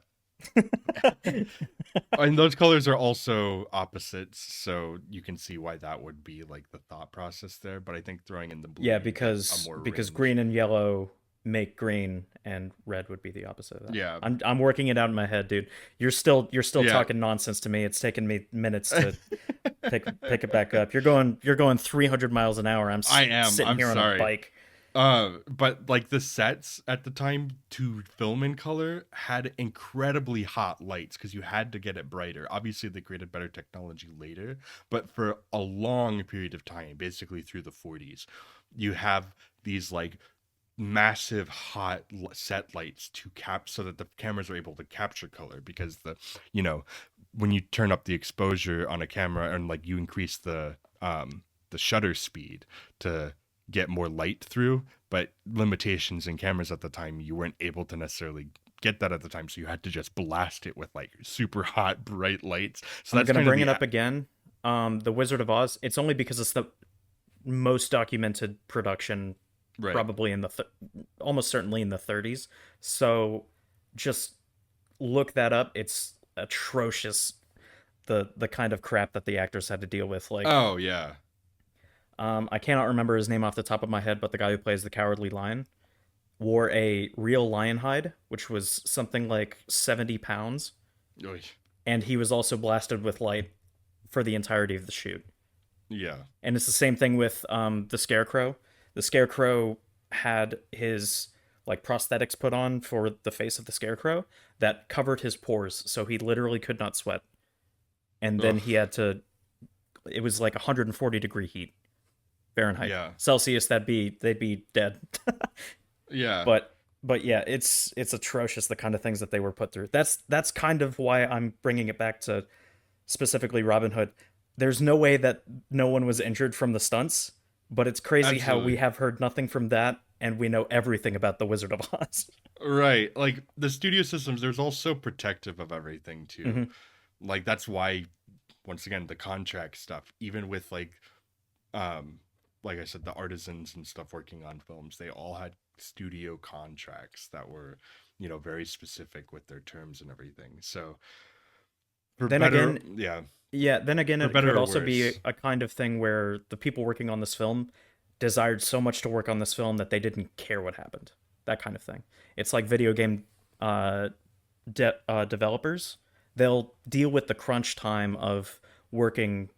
and those colors are also opposites, so you can see why that would be like the thought process there. But I think throwing in the blue, Yeah, you get a more because range. green and yellow make green, and red would be the opposite of that. Yeah, I'm working it out in my head, dude. You're still yeah. talking nonsense to me. It's taken me minutes to pick it back up. You're going 300 miles an hour. I'm I am. sitting I'm here on a sorry. bike. But like the sets at the time to film in color had incredibly hot lights because you had to get it brighter. Obviously, they created better technology later, but for a long period of time, basically through the 40s, you have these like massive hot set lights to cap so that the cameras are able to capture color, because you know when you turn up the exposure on a camera and like you increase the shutter speed to get more light through, but limitations in cameras at the time, you weren't able to necessarily get that at the time, so you had to just blast it with like super hot bright lights. So I'm that's gonna kind of bring the it up again. The Wizard of Oz. It's only because it's the most documented production, right. probably in the almost certainly in the 30s. So just look that up. It's atrocious. The kind of crap that the actors had to deal with. Like, Oh yeah. I cannot remember his name off the top of my head, but the guy who plays the Cowardly Lion wore a real lion hide, which was something like 70 pounds, Oy. and he was also blasted with light for the entirety of the shoot. Yeah. And it's the same thing with the Scarecrow. The Scarecrow had his like prosthetics put on for the face of the Scarecrow that covered his pores, so he literally could not sweat. And then Ugh. he had to. It was like 140-degree heat Fahrenheit. Yeah. Celsius, they'd be dead. Yeah. But yeah, it's atrocious the kind of things that they were put through. That's kind of why I'm bringing it back to specifically Robin Hood. There's no way that no one was injured from the stunts, but it's crazy how we Absolutely. have heard nothing from that and we know everything about the Wizard of Oz. Right. Like the studio systems, there's also protective of everything too. Hmm. Like that's why, once again, the contract stuff, even with um like I said, the artisans and stuff working on films, they all had studio contracts that were, very specific with their terms and everything. So for Then better, again, yeah, yeah, then again, for it better could or also be worse. a kind of thing where the people working on this film desired so much to work on this film that they didn't care what happened. That kind of thing. It's like video game uh, developers. They'll deal with the crunch time of working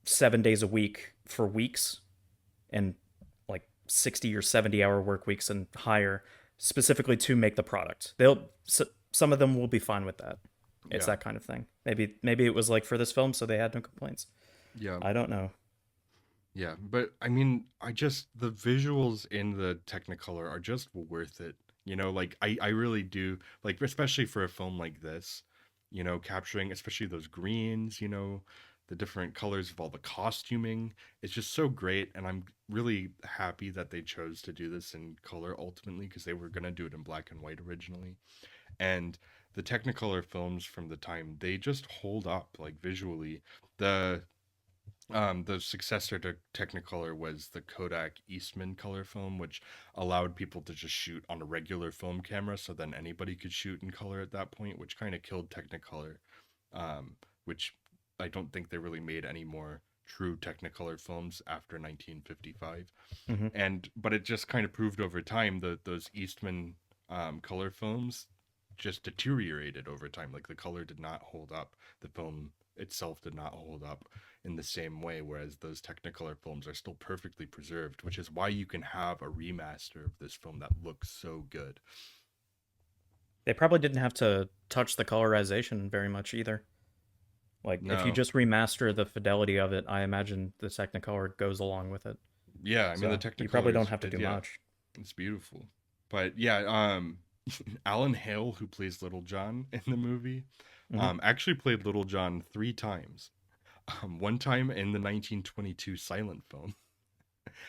7 days a week for weeks and like 60 or 70-hour work weeks and higher specifically to make the product. Some of them will be fine with that. It's Yeah. that kind of thing. Maybe it was like for this film, so they had no complaints. Yeah. I don't know. Yeah, but I mean, the visuals in the Technicolor are just worth it. Like I really do like, especially for a film like this, capturing especially those greens, the different colors of all the costuming. It's just so great, and I'm really happy that they chose to do this in color ultimately, because they were gonna do it in black and white originally. And the Technicolor films from the time, they just hold up like visually. The successor to Technicolor was the Kodak Eastman color film, which allowed people to just shoot on a regular film camera, so then anybody could shoot in color at that point, which kind of killed Technicolor. Which I don't think they really made any more true Technicolor films after 1955. Hmm. But it just kind of proved over time that those Eastman color films just deteriorated over time. Like the color did not hold up. The film itself did not hold up in the same way, whereas those Technicolor films are still perfectly preserved, which is why you can have a remaster of this film that looks so good. They probably didn't have to touch the colorization very much either. Like if you No. just remaster the fidelity of it, I imagine the Technicolor goes along with it. Yeah, I mean the So you probably don't Technicolors have to did, do yeah. much. It's beautiful. But yeah, Alan Hale, who plays Little John in the movie, Hmm. actually played Little John 3 times. One time in the 1922 silent film,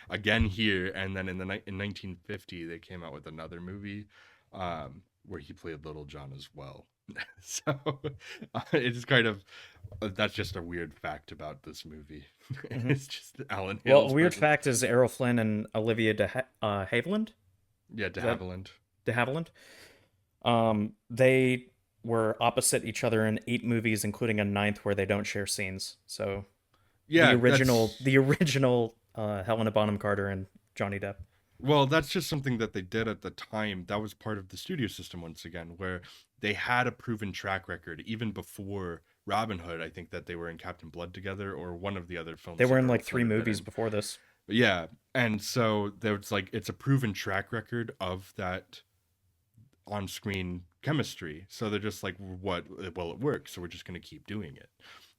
again here, and then in 1950 they came out with another movie where he played Little John as well. So it's kind of, that's just a weird fact about this movie. Hmm. It's just Alan Well, a Hale's weird person. fact is Errol Flynn and Olivia Havilland. Yeah, De Is that Havilland. De Havilland? They were opposite each other in 8 movies, including a ninth where they don't share scenes. So Yeah, the original Helena Bonham Carter and Johnny Depp. well, that's just something that they did at the time. That was part of the studio system once again, where they had a proven track record even before Robin Hood. I think that they were in Captain Blood together, or one of the other They films were that in Errol like Flynn three had been movies in. before this. But yeah, and so there's like, it's a proven track record of that on-screen chemistry. So they're just like, what? Well, it works, so we're just gonna keep doing it.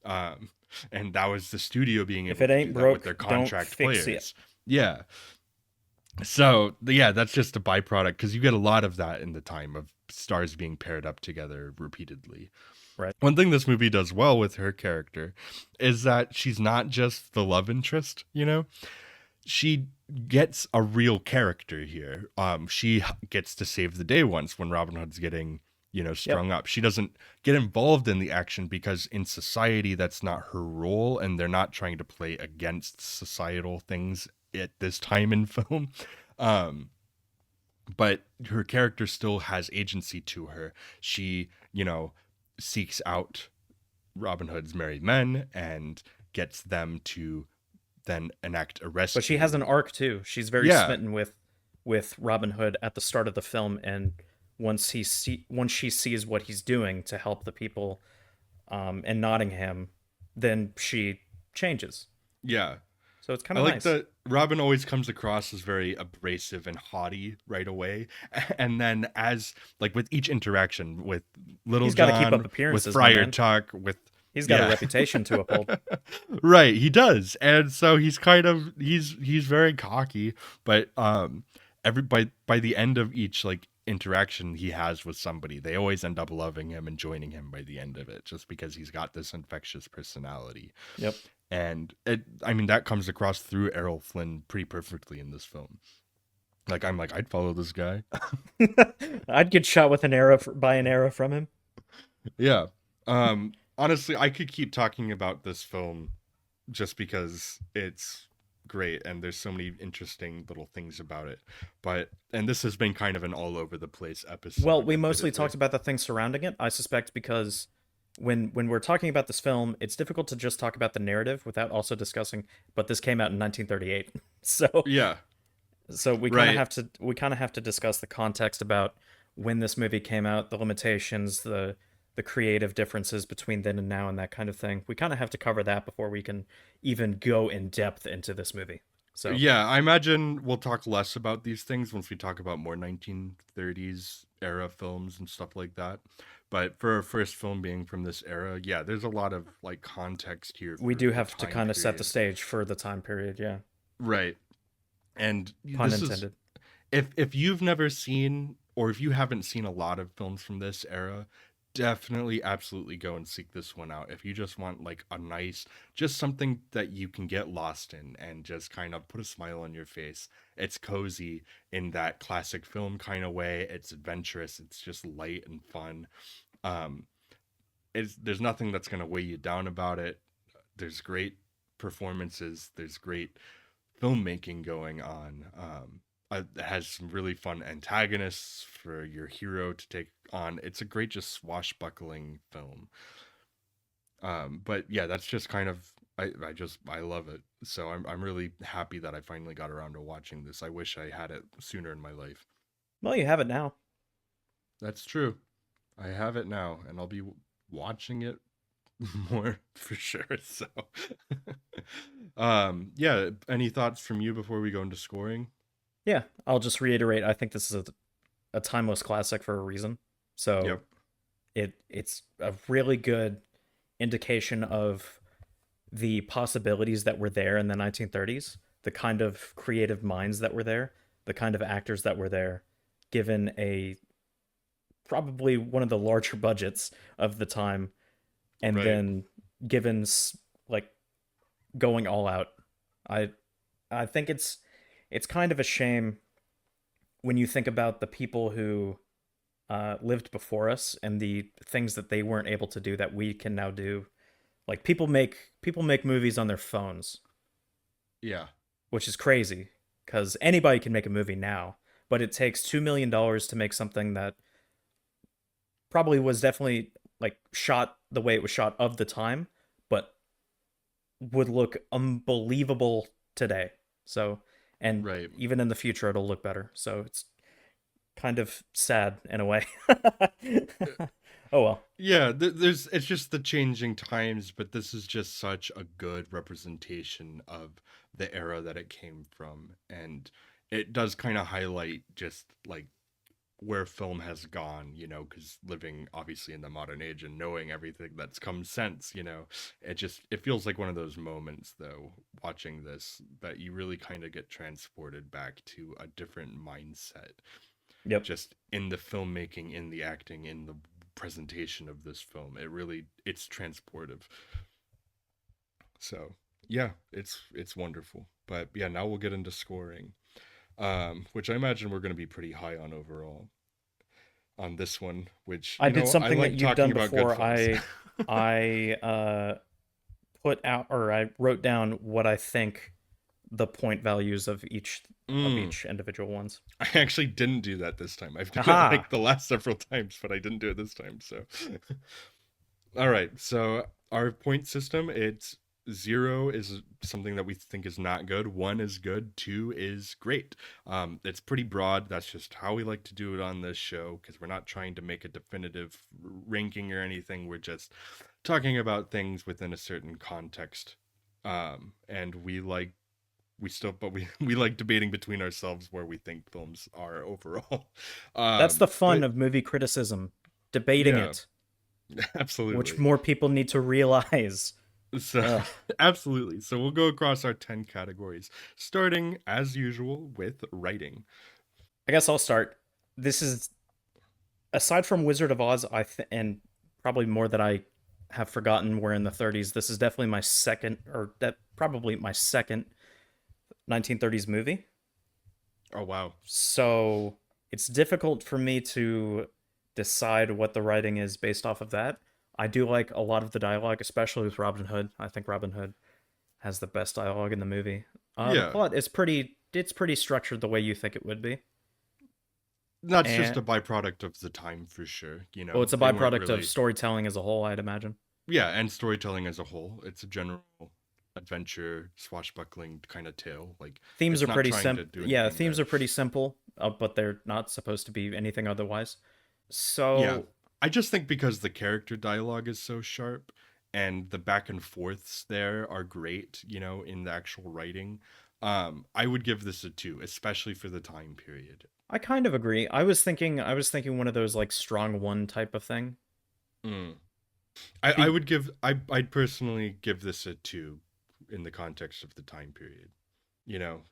Um, and that was the studio being If able it to do ain't that with their broke, don't contract fix it. players. Yeah, So yeah, that's just a byproduct because you get a lot of that in the time of stars being paired up together repeatedly. Right. One thing this movie does well with her character is that she's not just the love interest, she gets a real character here. She gets to save the day once when Robin Hood's getting, Yep. strung up. She doesn't get involved in the action because in society that's not her role, and they're not trying to play against societal things at this time in film. Um, but her character still has agency to her. She, seeks out Robin Hood's married men and gets them to then enact a But she has an rescue. arc too. She's very Yeah, smitten with Robin Hood at the start of the film, and once she sees what he's doing to help the people in Nottingham, then she changes. yeah. So it's kind I of like nice. that Robin always comes across as very abrasive and haughty right away. And then as like with each interaction with Little He's got to keep up John, with appearances, my Friar man. Tuck, with He's got a yeah. reputation to uphold. Right, he does. And so he's kind of he's very cocky, but every by the end of each like interaction he has with somebody, they always end up loving him and joining him by the end of it just because he's got this infectious personality. Yep. And I mean that comes across through Errol Flynn pretty perfectly in this film. Like I'm like I'd follow this guy. I'd get shot with an arrow by an arrow from him. Yeah. Honestly, I could keep talking about this film just because it's great and there's so many interesting little things about it. But and this has been kind of an all over the place Well, episode, we mostly admittedly. talked about the things surrounding it. I suspect because when we're talking about this film, it's difficult to just talk about the narrative without also discussing. But this came out in 1938, so Yeah, we kind of right. have to discuss the context about when this movie came out, the limitations, the creative differences between then and now, and that kind of thing. We kind of have to cover that before we can even go in depth into this movie. So Yeah, I imagine we'll talk less about these things once we talk about more 1930s era films and stuff like that. But for our first film being from this era, yeah, there's a lot of like context here we for do the have to time kind of set the period. stage for the time period. Yeah, Right. And pun this is intended. if you've never seen or if you haven't seen a lot of films from this era, definitely absolutely go and seek this one out. If you just want like a nice just something that you can get lost in and just kind of put a smile on your face. It's cozy in that classic film kind of way. It's adventurous, it's just light and fun. Um there's nothing that's going to weigh you down about it. There's great performances, there's great filmmaking going on. It has some really fun antagonists for your hero to take on. It's a great, just swashbuckling film. But yeah, that's just kind of I love it. So I'm really happy that I finally got around to watching this. I wish I had it sooner in my life. Well, you have it now. That's true. I have it now, and I'll be watching it more for sure. So, yeah. Any thoughts from you before we go into scoring? Yeah, I'll just reiterate. I think this is a timeless classic for a reason. So Yep. it's a really good indication of the possibilities that were there in the 1930s, the kind of creative minds that were there, the kind of actors that were there, given a probably one of the larger budgets of the time, and Right. then given like going all out. I I think it's kind of a shame when you think about the people who lived before us and the things that they weren't able to do that we can now do. Like people make movies on their phones, Yeah. which is crazy because anybody can make a movie now, but it takes $2 million to make something that probably was definitely like shot the way it was shot of the time, but would look unbelievable today. So, and Right. even in the future, it'll look better. So it's kind of sad in a way. Oh well. Yeah, there's it's just the changing times, but this is just such a good representation of the era that it came from, and it does kind of highlight just like where film has gone, because living obviously in the modern age and knowing everything that's come since, it feels like one of those moments though, watching this, that you really kind of get transported back to a different mindset, Yep. just in the filmmaking, in the acting, in the presentation of this film. It's transportive. So yeah, it's wonderful. But yeah, now we'll get into scoring, which I imagine we're going to be pretty high on overall on this one, which I did I something that like you've talking done about good before. films. I put out, or I wrote down what I think the point values of Mm, each individual ones. I actually didn't do that this time. I've done it Aha. like the last several times, but I didn't do it this time. So all right, so our point system, it's 0 is something that we think is not good, 1 is good, 2 is great. It's pretty broad. That's just how we like to do it on this show, because we're not trying to make a definitive ranking or anything. We're just talking about things within a certain context. And we like debating between ourselves where we think films are overall. That's the fun But of movie criticism, debating yeah, it, which absolutely. more people need to realize. So, Ugh. absolutely. So we'll go across our 10 categories, starting as usual with writing. I guess I'll start. This is, aside from Wizard of Oz, and probably more that I have forgotten were in the 30s. This is definitely my second, or that probably my second 1930s movie. Oh, wow. So it's difficult for me to decide what the writing is based off of that. I do like a lot of the dialogue, especially with Robin Hood. I think Robin Hood has the best dialogue in the movie. The Yeah. plot is pretty structured the way you think it would be. That's just And a byproduct of the time for sure. well, it's a They weren't byproduct of really, storytelling as a whole, I'd imagine. yeah, and storytelling as a whole. It's a general adventure, swashbuckling kind of tale. Like, Themes it's are not pretty trying simple. to do Yeah, anything themes that, are pretty simple, but they're not supposed to be anything otherwise. yeah. So I just think because the character dialogue is so sharp and the back and forths there are great, in the actual writing. I would give this a 2, especially for the time period. I kind of agree. I was thinking one of those like strong one type of thing. Mm. I Be, would I'd personally give this a 2 in the context of the time period.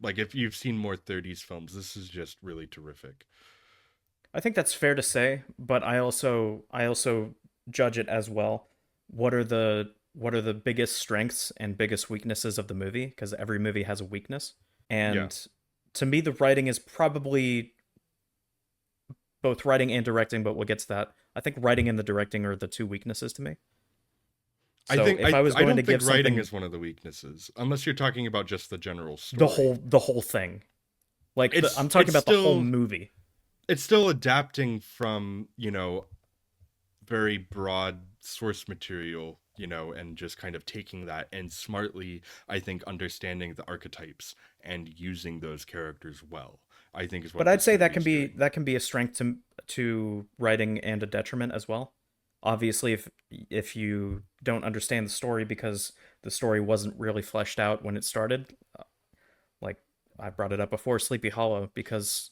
Like if you've seen more 30s films, this is just really terrific. I think that's fair to say, but I also judge it as well. What are the biggest strengths and biggest weaknesses of the movie? Because every movie has a weakness, Yeah. and to me, the writing is probably both writing and directing. But we'll get to that. I think writing and the directing are the two weaknesses to me. I So think if I was I going to don't think give writing something, is one of the weaknesses, unless you're talking about just the general the story. whole thing, like I'm talking It's about the whole still movie. adapting from, very broad source material, and just kind of taking that and smartly, I think, understanding the archetypes and using those characters well, I think is But what I'd this say that movie can is be doing. that can be a strength to writing and a detriment as well. Obviously, if you don't understand the story because the story wasn't really fleshed out when it started, like I brought it up before, Sleepy Hollow, because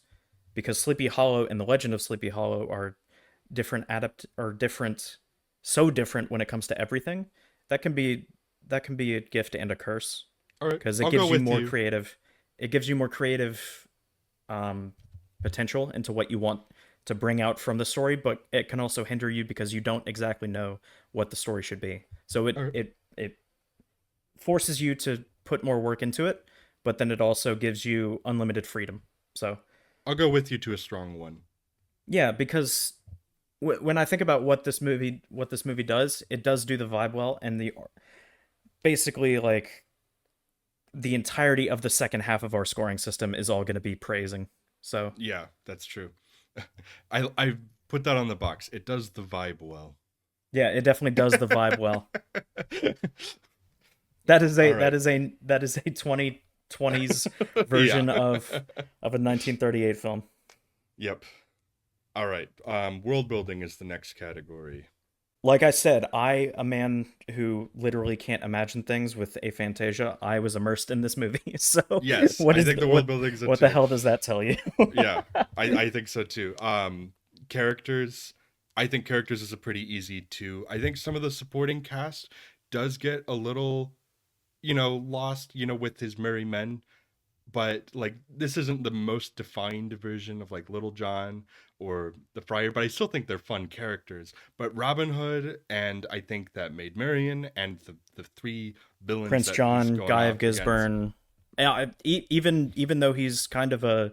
Sleepy Hollow and the Legend of Sleepy Hollow are different, so different when it comes to everything. That can be that can be a gift and a curse All right, because it I'll go gives you with more you. creative. It gives you more creative um, potential into what you want to bring out from the story, but it can also hinder you because you don't exactly know what the story should be. So All right, it forces you to put more work into it, but then it also gives you unlimited freedom. So I'll go with you to a strong one. yeah, because when I think about what this movie does, it does do the vibe well, and the basically like the entirety of the second half of our scoring system is all going to be praising. So Yeah, that's true. I put that on the box. It does the vibe well. yeah, it definitely does the vibe well. That is a All that right. is a that is a 2020s Yeah. version of a 1938 film. Yep. All right. World building is the next category. Like I said, a man who literally can't imagine things with aphantasia, I was immersed in this movie. So Yes, what I is think the world building's a what the two. hell does that tell you? Yeah, I think so too. Characters, I think characters is a pretty easy two. I think some of the supporting cast does get a little, lost, with his merry men, but like this isn't the most defined version of like Little John or the Friar, but I still think they're fun characters. But Robin Hood, and I think that Maid Marian and the three villains Prince that he's John, going Guy of off against. Gisborne. Yeah, even though he's kind of a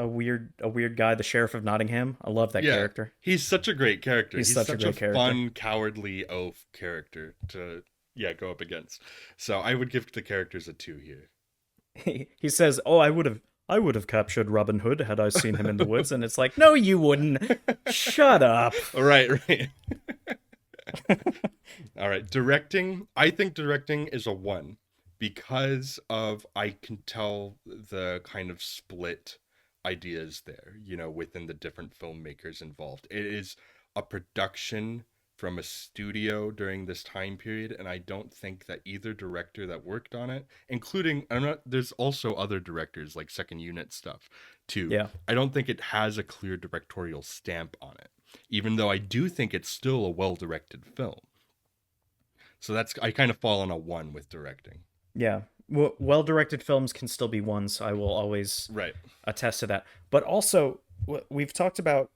weird guy, the Sheriff of Nottingham. I love that Yeah, character. he's such a great character. He's He's such a such a great character. fun, cowardly oaf character to go up against. So I would give the characters a two here. He says, "Oh, I would have captured Robin Hood had I seen him in the woods." And it's like, "No, you wouldn't. Shut up." Right, right. All right, directing. I think directing is a one because of I can tell the kind of split ideas there, within the different filmmakers involved. It is a production from a studio during this time period, and I don't think that either director that worked on it, including I'm not there's also other directors like second unit stuff too. Yeah. I don't think it has a clear directorial stamp on it, even though I do think it's still a well-directed film. So that's I kind of fall on a one with directing. Yeah. Well-directed films can still be ones. I will always Right. attest to that. But also, we've talked about,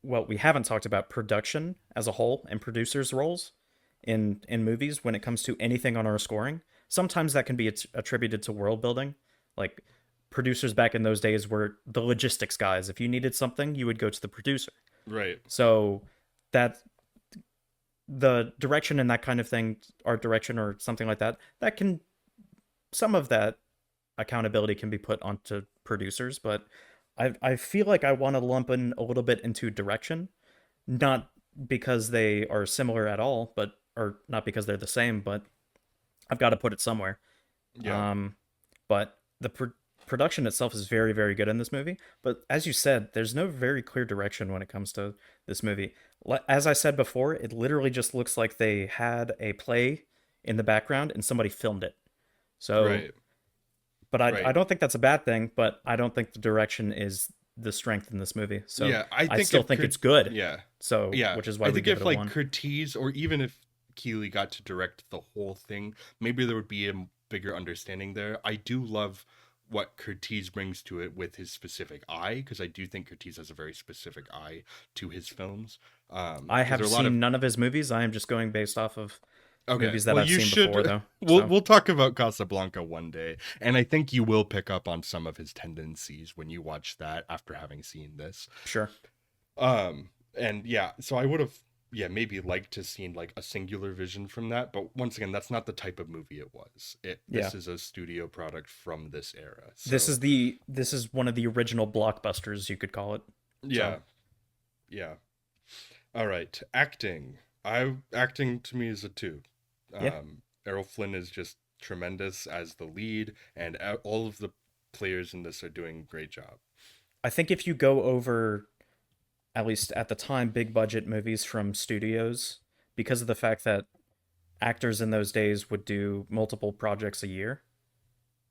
well, we haven't talked about production as a whole and producers' roles in movies when it comes to anything on our scoring. Sometimes that can be attributed to world building. Like producers back in those days were the logistics guys. If you needed something, you would go to the producer. Right. So that the direction and that kind of thing, art direction or something like that, that can some of that accountability can be put onto producers, but I feel like I want to lump in a little bit into direction, not because they are similar at all, but or not because they're the same, but I've got to put it somewhere. Yeah. Um, but the production itself is very, very good in this movie. But as you said, there's no very clear direction when it comes to this movie. As I said before, it literally just looks like they had a play in the background and somebody filmed it. So, Right. but I Right. don't think that's a bad thing, but I don't think the direction is the strength in this movie. So Yeah, I I think still if think it's good. yeah. So, Yeah. which is I why we think give if it a like one. Curtiz or even if Keeley got to direct the whole thing, maybe there would be a bigger understanding there. I do love what Curtiz brings to it with his specific eye, because I do think Curtiz has a very specific eye to his films. I Because have there are a lot of seen none of his movies. I am just going based off of okay. movies that Well, I've you seen before, should. though. We'll So, we'll talk about Casablanca one day, and I think you will pick up on some of his tendencies when you watch that after having seen this. sure. And yeah, so I would have, yeah, maybe liked to seen like a singular vision from that, but once again, that's not the type of movie it was. Yeah. This is a studio product from this era. This So is one of the original blockbusters, you could call it. So, yeah, yeah. All right, acting. I acting to me is a two. yeah. Errol Flynn is just tremendous as the lead, and all of the players in this are doing a great job. I think if you go over, at least at the time, big budget movies from studios, because of the fact that actors in those days would do multiple projects a year,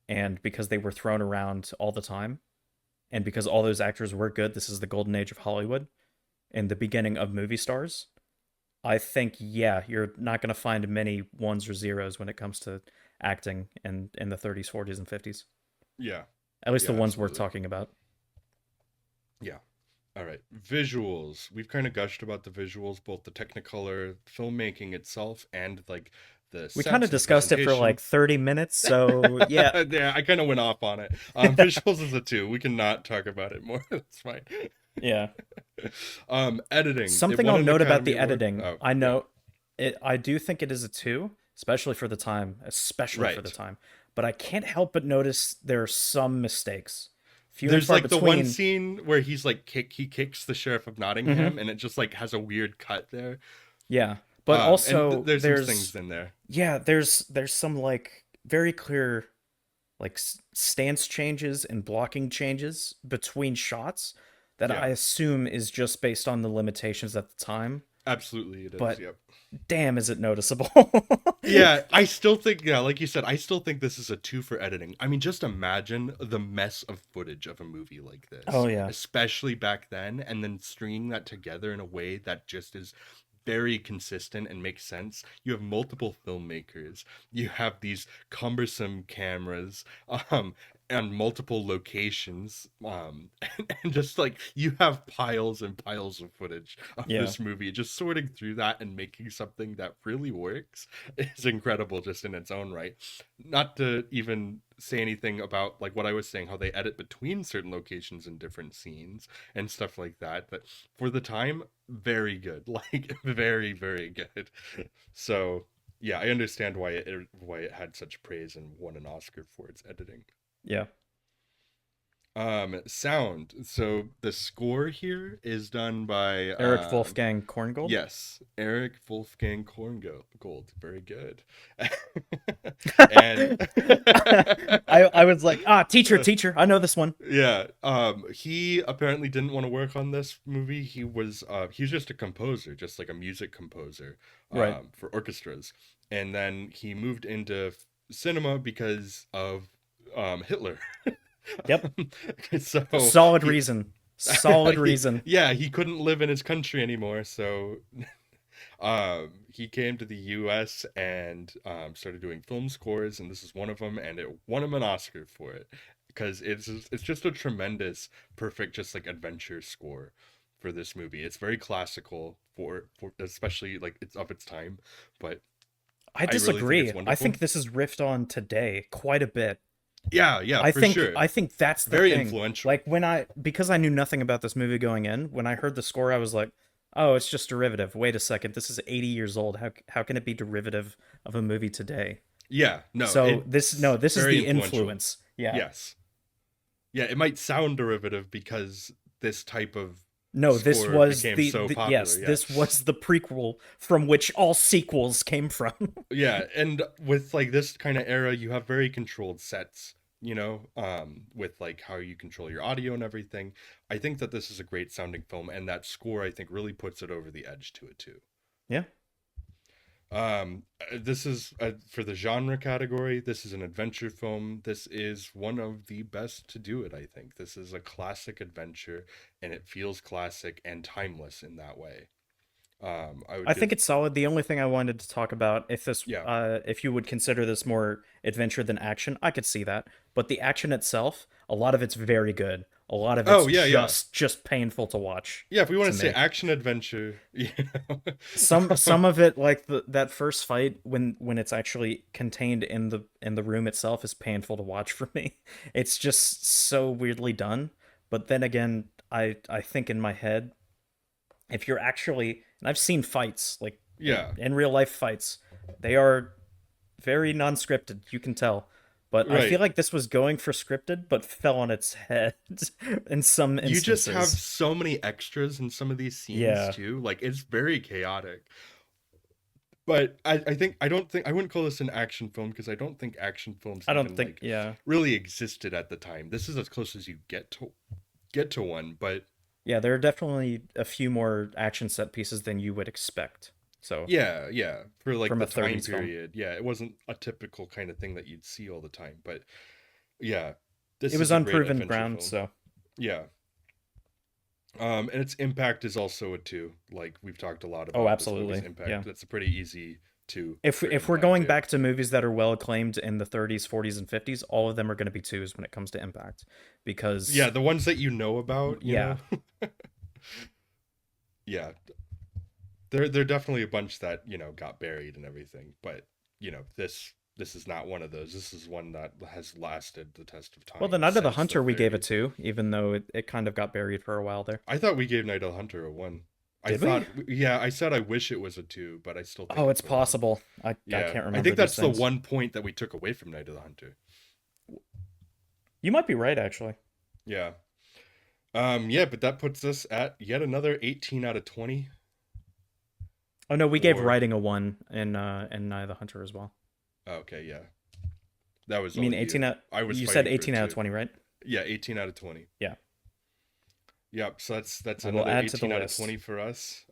and because they were thrown around all the time, and because all those actors were good, this is the golden age of Hollywood and the beginning of movie stars. I think, yeah, you're not going to find many ones or zeros when it comes to acting in the 30s, 40s, and 50s. Yeah, At least the yeah, ones we're absolutely. talking about. Yeah. All right. Visuals. We've kind of gushed about the visuals, both the Technicolor filmmaking itself and like the We kind of sets and the discussed it for presentation. like 30 minutes, so yeah. Yeah, I kind of went off on it. Visuals is a two. We cannot talk about it more. That's fine. Yeah. Editing. It Something won I'll an note about Academy the Award. editing, Oh, I yeah. know I do think it is a 2, especially for the time, especially for the Right. time. But I can't help but notice there are some mistakes. Few and There's far like the one between. scene where he kicks the sheriff of Hmm. Nottingham, and it just like has a weird cut there. Yeah. But And also there's some there's things in there. yeah, there's some like very clear like stance changes and blocking changes between shots that I Yeah, assume is just based on the limitations at the time, absolutely it is. but Yep. damn, is it noticeable. Yeah, I still think, yeah, like you said, I still think this is a two for editing. I mean, just imagine the mess of footage of a movie like Oh this, yeah. especially back then, and then stringing that together in a way that just is very consistent and makes sense. You have multiple filmmakers, you have these cumbersome cameras, um, and multiple locations, and just like you have piles and piles of footage of Yeah. this movie. Just sorting through that and making something that really works is incredible just in its own right. Not to even say anything about like what I was saying, how they edit between certain locations and different scenes and stuff like that. But for the time, very good, like very, very good. So yeah, I understand why it had such praise and won an Oscar for its editing. Yeah. Sound. So the score here is done by Eric Wolfgang Korngold. yes, Eric Wolfgang Korngold. Very good. And I was like, teacher, I know this one. yeah, he apparently didn't want to work on this movie. He's just a composer, just like a music composer, Right. for orchestras. And then he moved into cinema because of Hitler. Yep. So Solid he reason. Solid reason. yeah, he couldn't live in his country anymore, so he came to the U.S. and started doing film scores, and this is one of them, and it won him an Oscar for it because it's just a tremendous, perfect, just like adventure score for this movie. It's very classical for especially like it's of its time, but I I really think it's disagree. I wonderful. think this is riffed on today quite a bit. Yeah, yeah, for sure. I think that's the Very thing. influential. Like because I knew nothing about this movie going in, when I heard the score I was like, "Oh, it's just derivative. Wait a second. This is 80 years old. How can it be derivative of a movie today?" Yeah, no, So it's this is very the influential. influence. Yeah. Yes. Yeah, it might sound derivative because this type of No, this score was became so yes, popular. Yeah. this was the prequel from which all sequels came from. Yeah, and with like this kind of era, you have very controlled sets, with like how you control your audio and everything. I think that this is a great sounding film, and that score I think really puts it over the edge to it too. Yeah. This is for the genre category. This is an adventure film. This is one of the best to do it. I think this is a classic adventure, and it feels classic and timeless in that way. I would I think give, it's solid. The only thing I wanted to talk about, yeah. if you would consider this more adventure than action, I could see that. But the action itself, a lot of it's very good. A lot of it's Oh yeah, yeah, just painful to watch yeah. If we want to to say me. action adventure, Some of it, like that first fight when it's actually contained in the room itself, is painful to watch for me. It's just so weirdly done. But then again, I think in my head, if you're actually, and I've seen fights like yeah, in real life fights, they are very non-scripted, you can tell. But I feel right. like this was going for scripted but fell on its head in some You just have instances. so many extras in some of these scenes Yeah. too. Like it's very chaotic. But I think I don't think I wouldn't call this an action film because I don't think action films I don't even think, like yeah. really existed at the time. This is as close as you get to one, but Yeah, there are definitely a few more action set pieces than you would expect. So, yeah, yeah, for like from the a time 30s film. period, yeah, it wasn't a typical kind of thing that you'd see all the time. But yeah, It this was is a great unproven adventure ground, film. so Yeah. And its impact is also a two. Like we've talked a lot oh, about this movie's absolutely. Yeah. impact. That's a pretty easy two for If we're impact going too. back to movies that are well acclaimed in the 30s, 40s, and 50s, all of them are going to be twos when it comes to impact, Yeah, because the ones that you know about, yeah, yeah, they're definitely a bunch that got buried and everything. But this is not one of those. This is one that has lasted the test of well, the time Night of the since the Hunter we gave a very. two, even though it kind of got buried for a while there. I thought we gave Night of the Hunter a one. I Did we? thought, yeah, I said I wish it was a two, but I still think Oh, it's it's a one. possible. I Yeah, can't I remember think these that's the things. one point that we took away from Night of the Hunter. You might be right, actually. Yeah. Yeah, but that puts us at yet another 18 out of 20 Oh no, we gave for. writing a one in Night of the Hunter as well. Okay, yeah. That was You all mean 18 you. out? I was You said fighting for it 18 out of too. 20, right? Yeah, 18 out of 20. Yeah. Yep. So that's I will another add to the 18 out of list. 20 for us.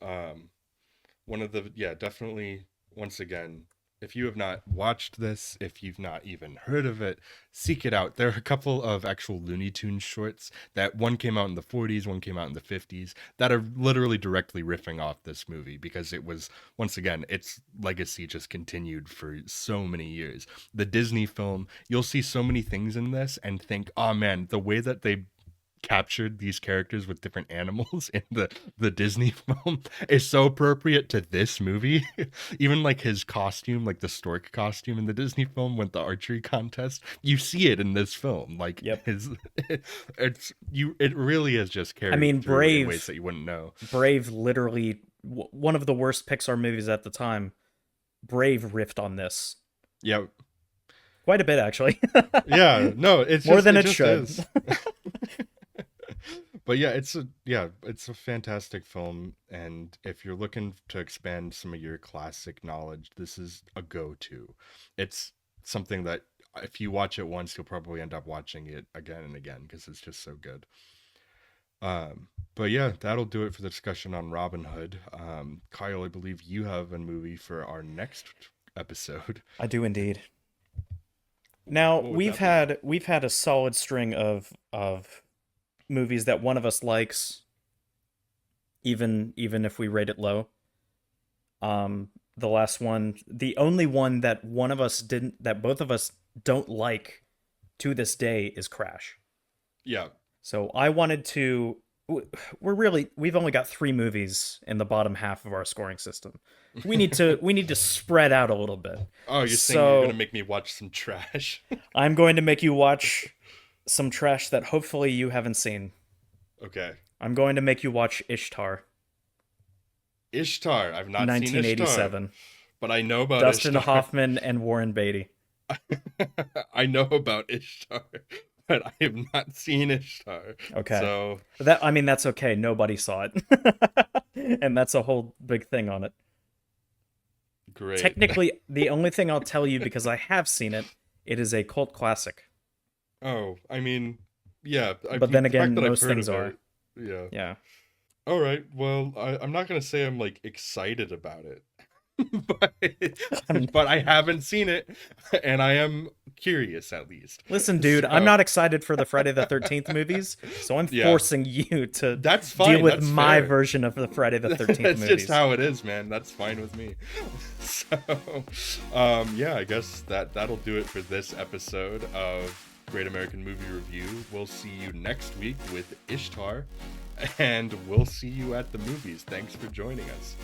One of the, yeah, definitely, once again, if you have not watched this, if you've not even heard of it, seek it out. There are a couple of actual Looney Tunes shorts that one came out in the 40s, one came out in the 50s, that are literally directly riffing off this movie, because it was, once again, its legacy just continued for so many years. The Disney film, you'll see so many things in this and think, oh man, the way that they captured these characters with different animals in the Disney film is so appropriate to this movie. Even like his costume, like the stork costume in the Disney film with the archery contest, you see it in this film. Like Yep. his it really is just I carried mean, through in ways that you wouldn't know. Brave literally one of the worst Pixar movies at the time. Brave riffed on this Yeah. quite a bit, actually. Yeah, no, it's More just than it it just should. is. But it's a fantastic film, and if you're looking to expand some of your classic knowledge, this is a go-to. It's something that if you watch it once, you'll probably end up watching it again and again because it's just so good. But yeah, that'll do it for the discussion on Robin Hood. Kyle, I believe you have a movie for our next episode. I do indeed. Now What would that be? we've had a solid string of movies that one of us likes, even if we rate it low. The last one, the only one that one of us didn't, that both of us don't like to this day, is Crash. Yeah. So I wanted to. We've only got 3 movies in the bottom half of our scoring system. We need to spread out a little bit. Oh, you're saying you're gonna So make me watch some trash? I'm going to make you watch some trash that hopefully you haven't seen. Okay. I'm going to make you watch Ishtar, Ishtar. I've not seen Ishtar, 1987. but I know about Dustin Ishtar. Hoffman and Warren Beatty. I know about Ishtar, but I have not seen Ishtar. Okay. So That's okay. Nobody saw it. And that's a whole big thing on it. great. Technically, the only thing I'll tell you, because I have seen it, it is a cult classic. Oh, I mean, yeah. But then The fact again, that I've most heard things of are. it, yeah. Yeah. All right. Well, I'm not gonna say I'm like excited about it, but I haven't seen it, and I am curious at least. Listen, dude, I'm So not excited for the Friday the 13th movies, so I'm yeah, forcing you to that's fine. deal with That's my fair. version of the Friday the 13th That's movies. just how it is, man. That's fine with me. So, yeah, I guess that'll do it for this episode of Great American Movie Review. We'll see you next week with Ishtar, and we'll see you at the movies. Thanks for joining us.